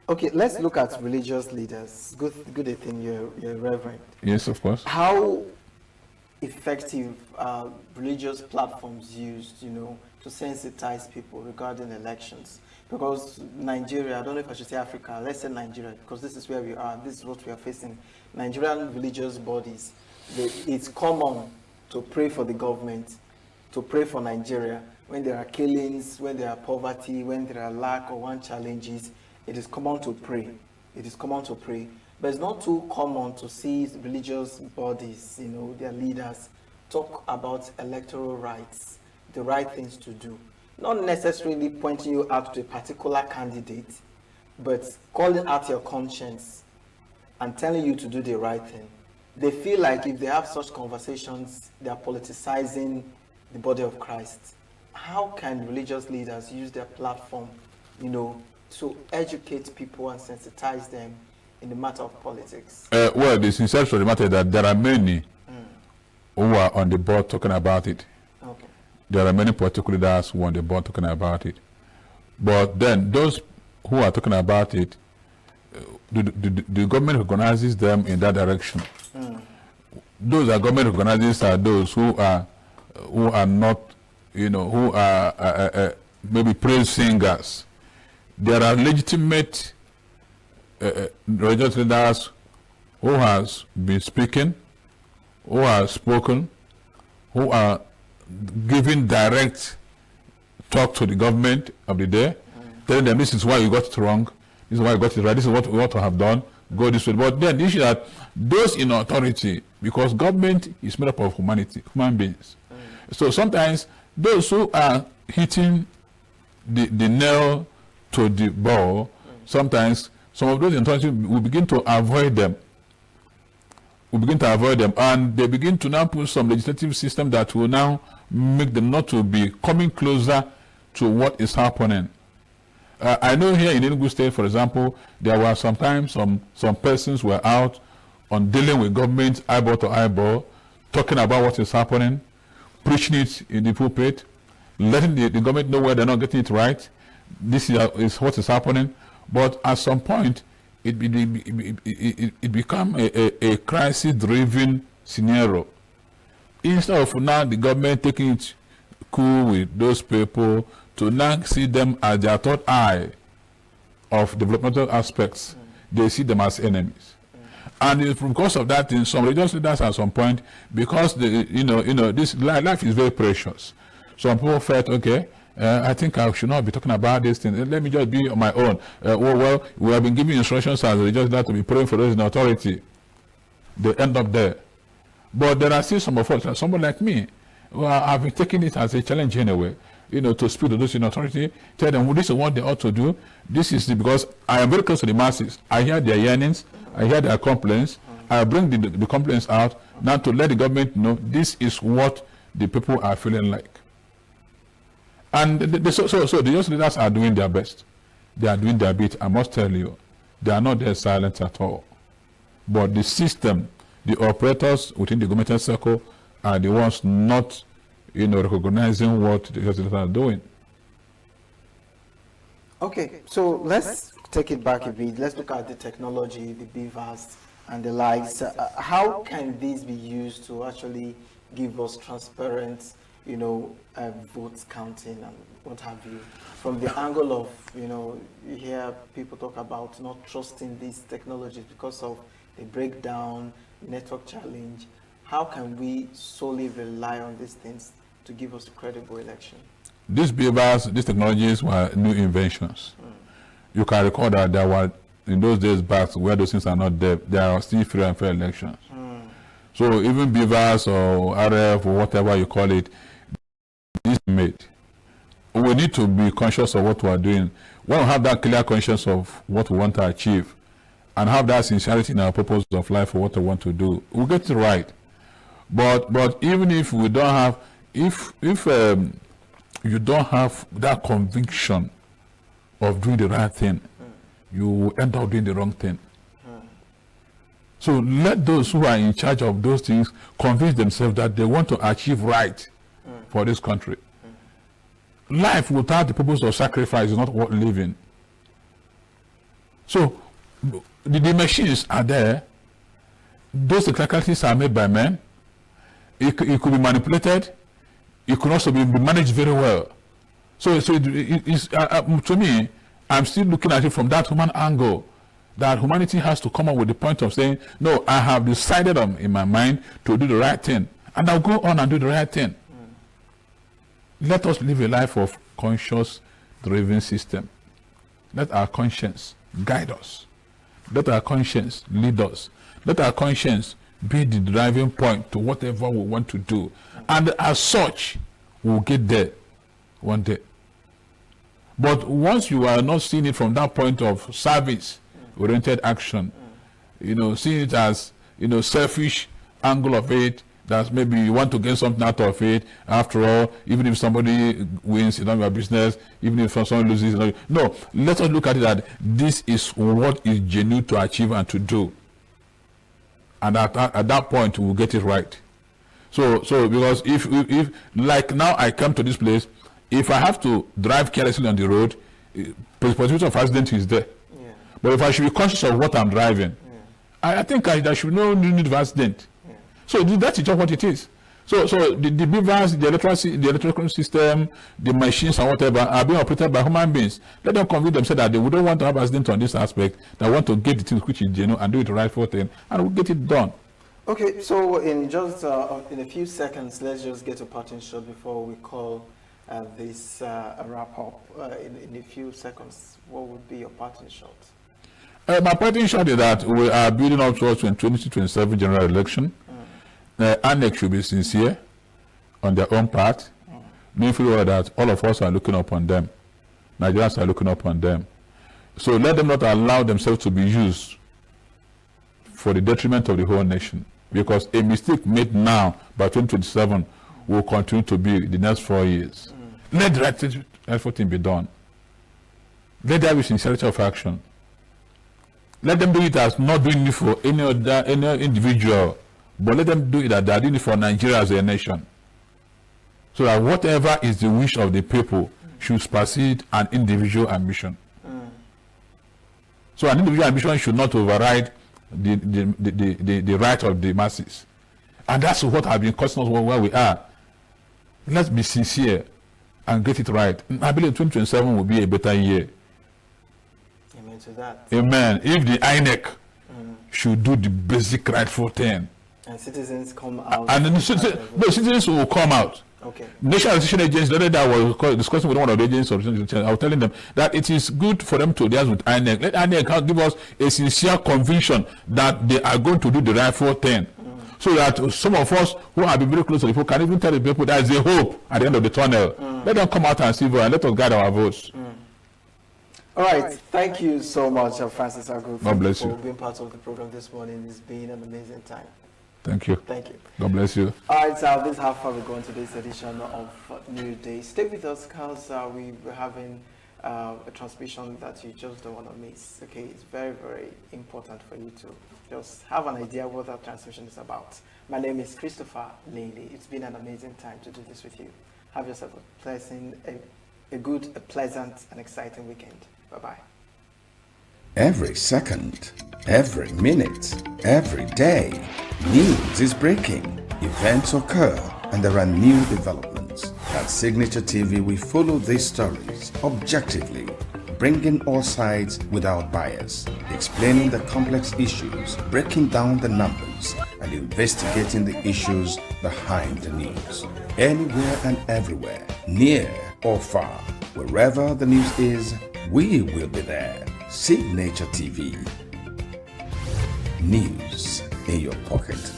Okay, let's look at religious leaders. Good thing you're reverend. Yes, of course. How effective are religious platforms used, to sensitize people regarding elections? Because Nigeria, I don't know if I should say Africa, let's say Nigeria, because this is where we are, this is what we are facing. Nigerian religious bodies, it's common to pray for the government, to pray for Nigeria. When there are killings, when there are poverty, when there are lack or one challenges, it is common to pray. It is common to pray. But it's not too common to see religious bodies, their leaders, talk about electoral rights, the right things to do. Not necessarily pointing you out to a particular candidate, but calling out your conscience and telling you to do the right thing. They feel like if they have such conversations, they are politicizing the body of Christ. How can religious leaders use their platform, to educate people and sensitize them in the matter of politics? Well, the sincerity of the matter is that there are many who are on the board talking about it. Okay. There are many political leaders who are on the board talking about it. But then those who are talking about it, the government recognizes them in that direction. Those are government recognizes are those who are not, who are maybe praise singers. There are legitimate religious leaders who has been speaking, who have spoken, who are giving direct talk to the government of the day, telling them this is why you got it wrong, this is why you got it right, this is what we ought to have done, go this way. But then the issue that those in authority, because government is made up of human beings. So sometimes those who are hitting the nail to the ball, sometimes some of those in authority will begin to avoid them. And they begin to now put some legislative system that will now make them not to be coming closer to what is happening. I know here in ENUGU State, for example, there were sometimes some persons were out on dealing with government eyeball to eyeball, talking about what is happening, preaching it in the pulpit, letting the government know where they're not getting it right. This is what is happening. But at some point, it become a crisis-driven scenario. Instead of now the government taking it cool with those people, to now see them as their third eye of developmental aspects, they see them as enemies. And because of that, in some religious leaders at some point, because this life is very precious. Some people felt, okay, I think I should not be talking about this thing. Let me just be on my own. Well, we have been giving instructions as religious leaders to be praying for those in authority. They end up there. But there are still some of us, someone like me, well, I've been taking it as a challenge anyway, to speak to those in authority, tell them, well, this is what they ought to do. This is because I am very close to the masses. I hear their yearnings. I hear their complaints. I bring the complaints out now to let the government know this is what the people are feeling like. And the youth leaders are doing their best. They are doing their bit. I must tell you, they are not there silent at all. But the system, the operators within the governmental circle are the ones not, recognizing what the youth leaders are doing. Okay, so let's take it back a bit. Let's look at the technology, the BVAS and the likes. How can these be used to actually give us transparent, votes counting and what have you? From the angle of, you hear people talk about not trusting these technologies because of the breakdown, network challenge. How can we solely rely on these things to give us a credible election? These BVAS, these technologies were new inventions. You can recall that there were, in those days back, where those things are not there are still free and fair elections. So even BVAS or RF or whatever you call it, this is made. We need to be conscious of what we are doing. We want to have that clear conscience of what we want to achieve and have that sincerity in our purpose of life for what we want to do. We'll get it right. But even if we don't have, if you don't have that conviction of doing the right thing, you will end up doing the wrong thing. So let those who are in charge of those things convince themselves that they want to achieve right for this country. Life without the purpose of sacrifice is not worth living. So the machines are there. Those technicalities are made by men. It could be manipulated. It could also be managed very well. So it's to me, I'm still looking at it from that human angle, that humanity has to come up with the point of saying, no, I have decided in my mind to do the right thing, and I'll go on and do the right thing. Let us live a life of conscious-driven system. Let our conscience guide us. Let our conscience lead us. Let our conscience be the driving point to whatever we want to do. And as such, we'll get there one day. But once you are not seeing it from that point of service-oriented action, seeing it as, selfish angle of it, that maybe you want to get something out of it. After all, even if somebody wins, it's not your business. Even if someone loses, no. Let us look at it that this is what is genuine to achieve and to do. And at that point, we'll get it right. So because if like now I come to this place, if I have to drive carelessly on the road, possibility of accident is there. Yeah. But if I should be conscious of what I'm driving, I think there should be no need of accident. Yeah. So that is just what it is. So the BVAS, the electrical system, the machines and whatever are being operated by human beings. Let them convince themselves that they don't want to have accident on this aspect. They want to get the things which is genuine and do it the right thing, and we'll get it done. Okay, so in just in a few seconds, let's just get a parting shot before we call this a wrap up. In a few seconds, what would be your parting shot? My parting shot is that we are building up towards 2027 general election. ANEC should be sincere on their own part. Don't feel that all of us are looking up on them. Nigerians are looking up on them. So let them not allow themselves to be used for the detriment of the whole nation. Because a mistake made now by 2027 will continue to be the next 4 years. Let the right everything be done. Let there be sincerity of action. Let them do it as not doing it for any individual, but let them do it that they are doing it for Nigeria as a nation. So that whatever is the wish of the people should supersede an individual ambition. So an individual ambition should not override the right of the masses. And that's what has been costing us where we are. Let's be sincere and get it right. I believe 2027 will be a better year. Amen to that. Amen. If the INEC should do the basic rightful thing. And citizens come out. And then citizens will come out. Okay. National Association Agents, the other day I was discussing with one of the agents, I was telling them that it is good for them to deal with INEC. Let INEC give us a sincere conviction that they are going to do the rightful thing. So that some of us who have been very close to the people can even tell the people there is a hope at the end of the tunnel. Let them come out and see and let us guide our votes. All right. Thank you so much, Francis Agu. God bless for you. being part of the program this morning. It's been an amazing time. Thank you. Thank you. God bless you. All right, so this is how far we're going to this edition of New Day. Stay with us because we're having a transmission that you just don't want to miss. Okay, it's very, very important for you to just have an idea what that transmission is about. My name is Christopher Lely. It's been an amazing time to do this with you. Have yourself a pleasant, and exciting weekend. Bye-bye. Every second, every minute, every day, news is breaking, events occur, and there are new developments. At Signature TV, we follow these stories objectively, bringing all sides without bias, explaining the complex issues, breaking down the numbers, and investigating the issues behind the news. Anywhere and everywhere, near or far, wherever the news is, we will be there. Signature TV. News in your pocket.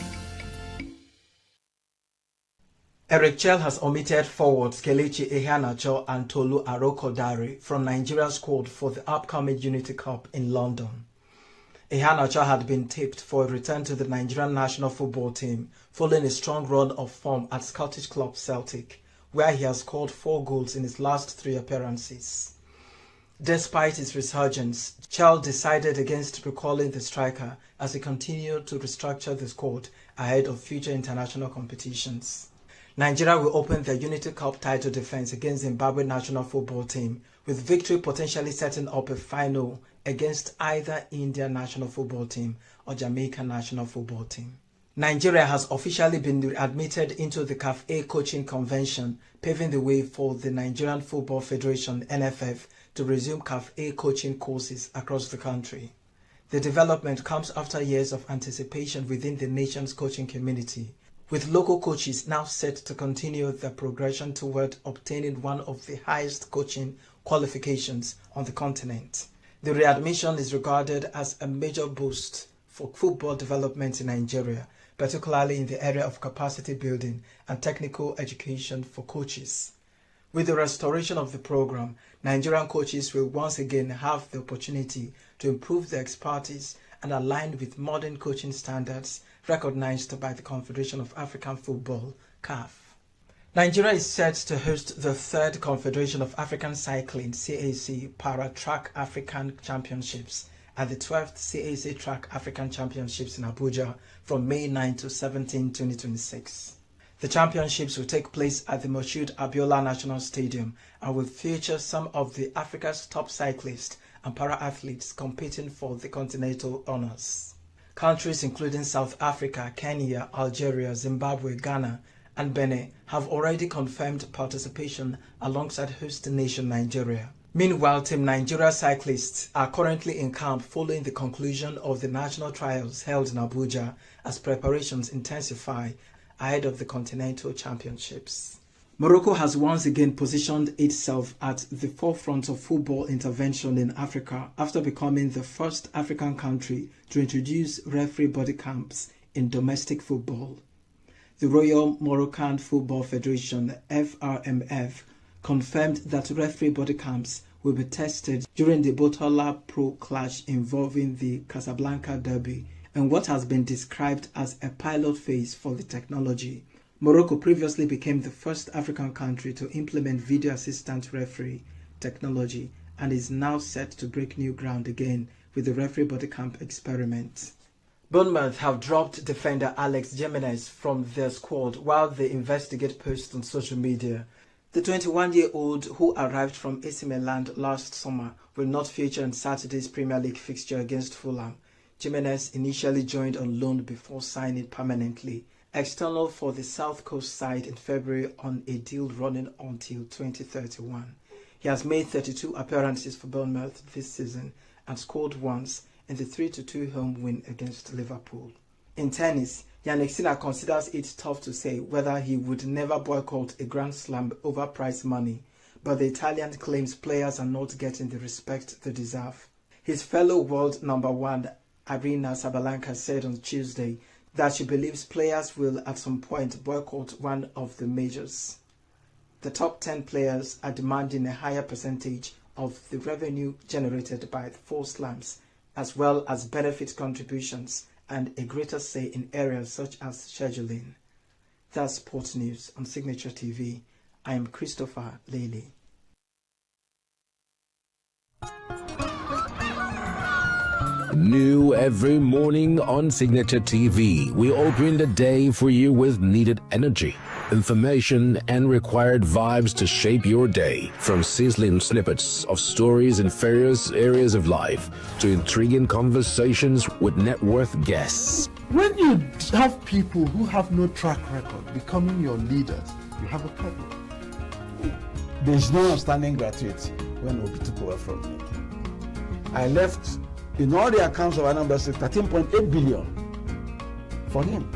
Eric Chell has omitted forwards Kelechi Iheanacho and Tolu Arokodare from Nigeria's squad for the upcoming Unity Cup in London. Iheanacho had been tipped for a return to the Nigerian national football team following a strong run of form at Scottish club Celtic, where he has scored 4 goals in his last 3 appearances. Despite his resurgence, Chell decided against recalling the striker as he continued to restructure the squad ahead of future international competitions. Nigeria will open their Unity Cup title defense against Zimbabwe national football team, with victory potentially setting up a final against either India national football team or Jamaica national football team. Nigeria has officially been admitted into the CAF A coaching convention, paving the way for the Nigerian Football Federation (NFF) to resume CAF A coaching courses across the country. The development comes after years of anticipation within the nation's coaching community, with local coaches now set to continue their progression toward obtaining one of the highest coaching qualifications on the continent. The readmission is regarded as a major boost for football development in Nigeria, particularly in the area of capacity building and technical education for coaches. With the restoration of the program, Nigerian coaches will once again have the opportunity to improve their expertise and align with modern coaching standards recognized by the Confederation of African Football, CAF. Nigeria is set to host the 3rd Confederation of African Cycling (CAC) Para-Track African Championships and the 12th CAC Track African Championships in Abuja from May 9 to 17, 2026. The championships will take place at the Moshood Abiola National Stadium and will feature some of Africa's top cyclists and para-athletes competing for the continental honors. Countries including South Africa, Kenya, Algeria, Zimbabwe, Ghana, and Benin have already confirmed participation alongside host nation Nigeria. Meanwhile, Team Nigeria cyclists are currently in camp following the conclusion of the national trials held in Abuja as preparations intensify ahead of the Continental Championships. Morocco has once again positioned itself at the forefront of football intervention in Africa after becoming the first African country to introduce referee body cams in domestic football. The Royal Moroccan Football Federation (FRMF) confirmed that referee body cams will be tested during the Botola Pro clash involving the Casablanca Derby and what has been described as a pilot phase for the technology. Morocco previously became the first African country to implement video assistant referee technology and is now set to break new ground again with the referee body cam experiment. Bournemouth have dropped defender Alex Jimenez from their squad while they investigate posts on social media. The 21-year-old, who arrived from AC Milan last summer, will not feature in Saturday's Premier League fixture against Fulham. Jimenez initially joined on loan before signing permanently, external for the South Coast side in February on a deal running until 2031. He has made 32 appearances for Bournemouth this season and scored once in the 3-2 home win against Liverpool. In tennis, Jannik Sinner considers it tough to say whether he would never boycott a Grand Slam over prize money, but the Italian claims players are not getting the respect they deserve. His fellow world number 1 Aryna Sabalenka said on Tuesday that she believes players will at some point boycott one of the majors. The top 10 players are demanding a higher percentage of the revenue generated by the 4 slums, as well as benefit contributions and a greater say in areas such as scheduling. That's Sports News on Signature TV. I am Christopher Lely. New every morning on Signature TV, we open the day for you with needed energy, information, and required vibes to shape your day. From sizzling snippets of stories in various areas of life to intriguing conversations with net worth guests. When you have people who have no track record becoming your leaders, you have a problem. There's no outstanding gratuity when Obi took over from me. I left, in all the accounts of Anambra State, 13.8 billion for him.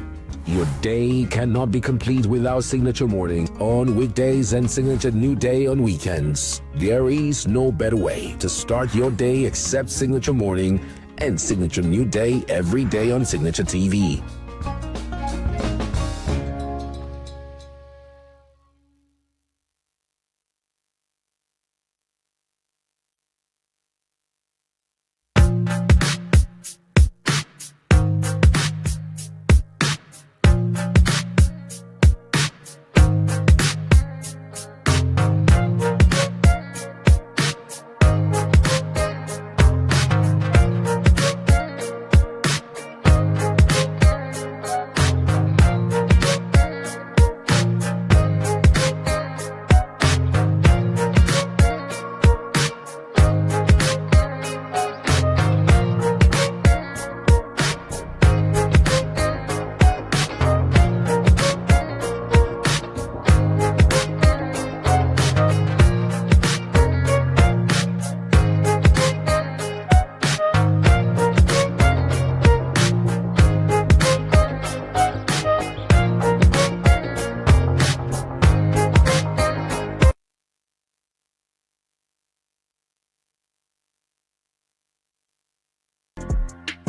Your day cannot be complete without Signature Morning on weekdays and Signature New Day on weekends. There is no better way to start your day except Signature Morning and Signature New Day every day on Signature TV.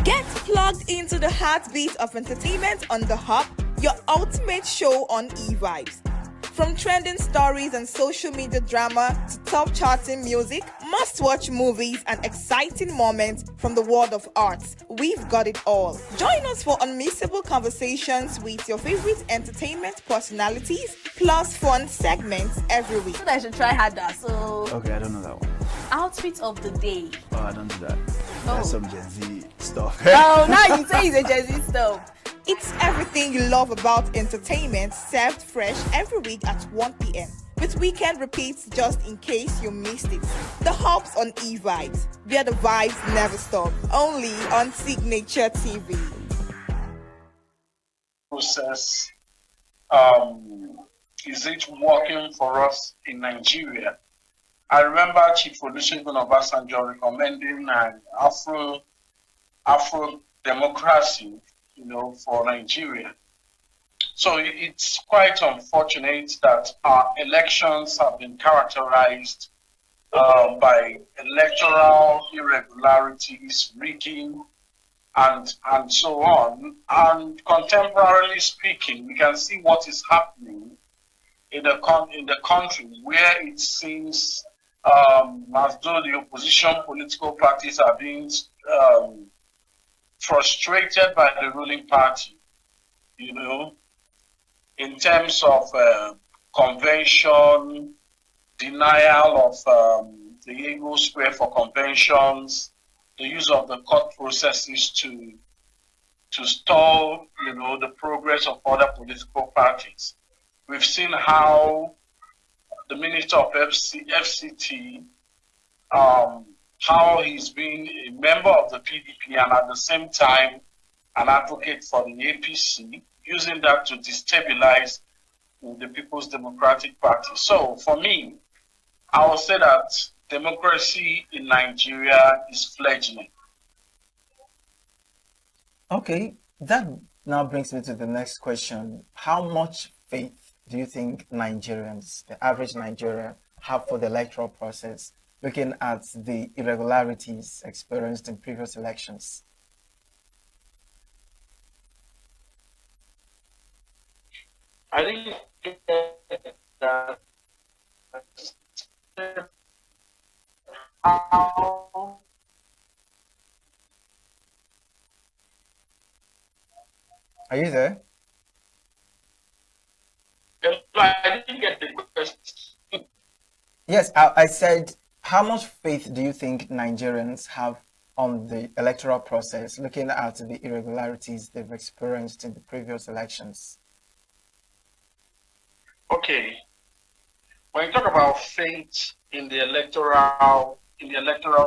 Get plugged into the heartbeat of entertainment on The Hub, your ultimate show on e-vibes. From trending stories and social media drama to top charting music, must-watch movies and exciting moments from the world of arts, we've got it all. Join us for unmissable conversations with your favorite entertainment personalities, plus fun segments every week. I should try harder, so... Okay, I don't know that one. Outfit of the day. Oh, I don't do that. That's some Gen Z stuff. Oh, now you say it's a Gen Z stuff. It's everything you love about entertainment, served fresh every week at 1 p.m. with weekend repeats just in case you missed it. The Hub's on e-vibes, where the vibes never stop. Only on Signature TV. Process, is it working for us in Nigeria? I remember Chief Olusegun Obasanjo recommending an Afro democracy, for Nigeria. So it's quite unfortunate that our elections have been characterized by electoral irregularities, rigging, and so on. And contemporarily speaking, we can see what is happening in the country, where it seems as though the opposition political parties are being frustrated by the ruling party, in terms of convention, denial of the legal square for conventions, the use of the court processes to stall, the progress of other political parties. We've seen how the Minister of FCT, how he's been a member of the PDP and at the same time an advocate for the APC, using that to destabilize the People's Democratic Party. So for me, I would say that democracy in Nigeria is fledgling. Okay, that now brings me to the next question. How much faith do you think Nigerians, the average Nigerian, have for the electoral process, looking at the irregularities experienced in previous elections? I think that how. Are you there? I didn't get the question. Yes, I said, how much faith do you think Nigerians have on the electoral process, looking at the irregularities they've experienced in the previous elections? Okay, when you talk about faith in the electoral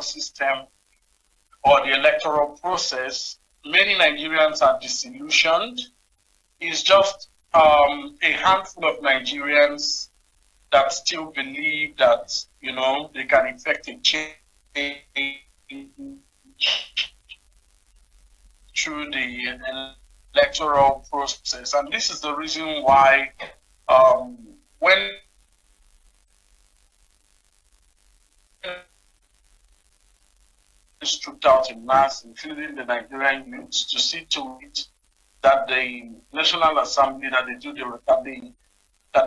system or the electoral process, many Nigerians are disillusioned. It's just a handful of Nigerians that still believe that, you know, they can effect a change through the electoral process. And this is the reason why when it's trooped out in mass, including the Nigerian youths, to see to it that the National Assembly, that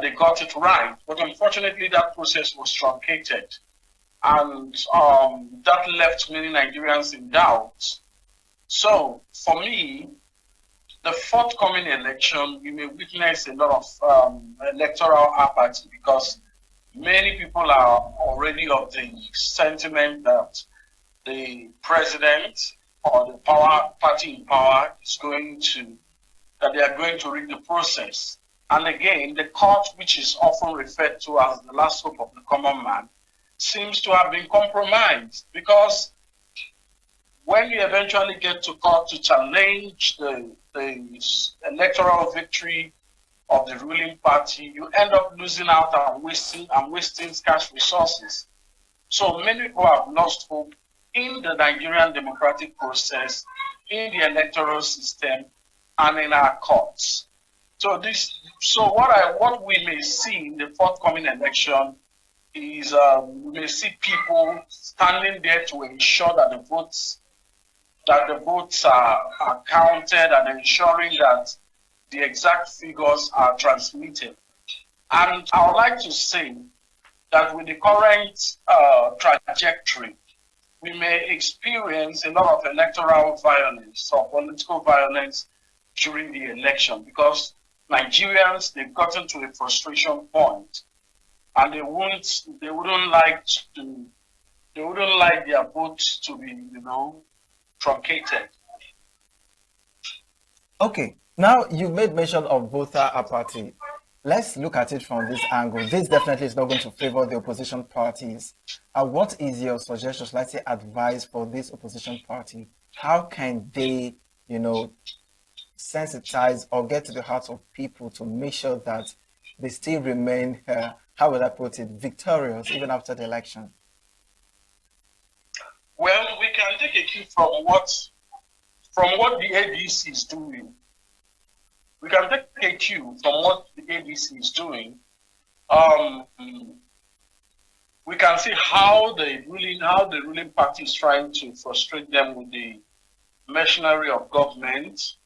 they got it right. But unfortunately, that process was truncated. And that left many Nigerians in doubt. So, for me, the forthcoming election, we may witness a lot of electoral apathy because many people are already of the sentiment that the president or the party in power is that they are going to rig the process. And again, the court, which is often referred to as the last hope of the common man, seems to have been compromised because when you eventually get to court to challenge the electoral victory of the ruling party, you end up losing out and wasting scarce resources. So many people have lost hope in the Nigerian democratic process, in the electoral system, and in our courts. So what we may see in the forthcoming election is we may see people standing there to ensure that the votes are counted and ensuring that the exact figures are transmitted. And I would like to say that with the current trajectory, we may experience a lot of electoral violence or political violence during the election because Nigerians, they've gotten to a frustration point and they wouldn't like their votes to be, truncated. Okay, now you made mention of voter apathy. Let's look at it from this angle. This definitely is not going to favor the opposition parties. What is your suggestion, let's say advice for this opposition party? How can they, sensitize or get to the hearts of people to make sure that they still remain, how would I put it, victorious even after the election? Well, we can take a cue from what the ADC is doing. We can take a cue from what the ADC is doing. We can see how the ruling party is trying to frustrate them with the machinery of government,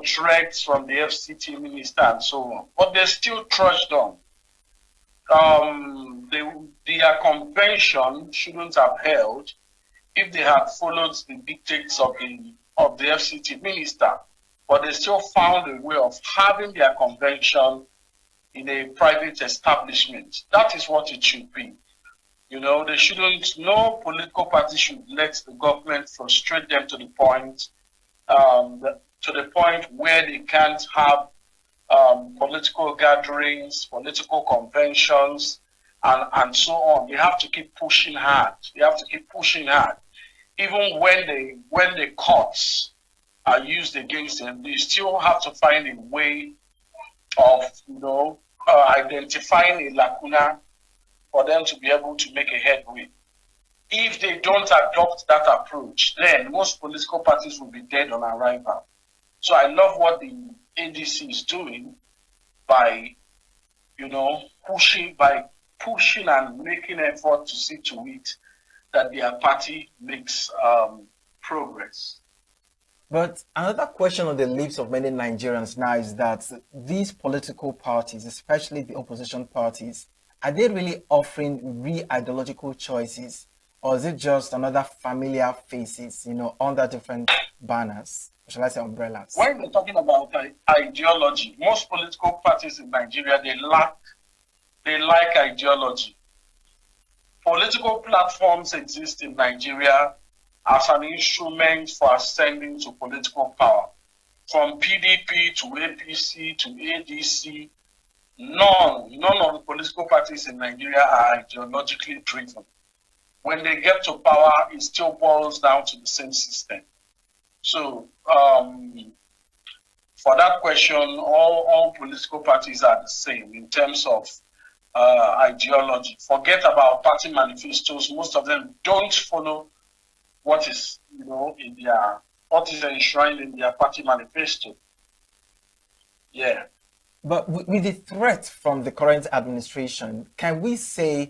threats from the FCT minister and so on. But they're still trudged on. Their convention shouldn't have held if they had followed the dictates of the FCT minister. But they still found a way of having their convention in a private establishment. That is what it should be. No political party should let the government frustrate them to the point where they can't have political gatherings, political conventions, and so on. They have to keep pushing hard. Even when the courts are used against them, they still have to find a way of, identifying a lacuna for them to be able to make a headway. If they don't adopt that approach, then most political parties will be dead on arrival. So I love what the ADC is doing by pushing and making effort to see to it that their party makes progress. But another question on the lips of many Nigerians now is that these political parties, especially the opposition parties, are they really offering re-ideological choices? Or is it just another familiar faces, under different banners? Shall I say umbrellas? When we're talking about ideology, most political parties in Nigeria, they like ideology. Political platforms exist in Nigeria as an instrument for ascending to political power. From PDP to APC to ADC, none of the political parties in Nigeria are ideologically driven. When they get to power, it still boils down to the same system. So, for that question, all political parties are the same in terms of ideology. Forget about party manifestos. Most of them don't follow what is, what is enshrined in their party manifesto. Yeah. But with the threat from the current administration, can we say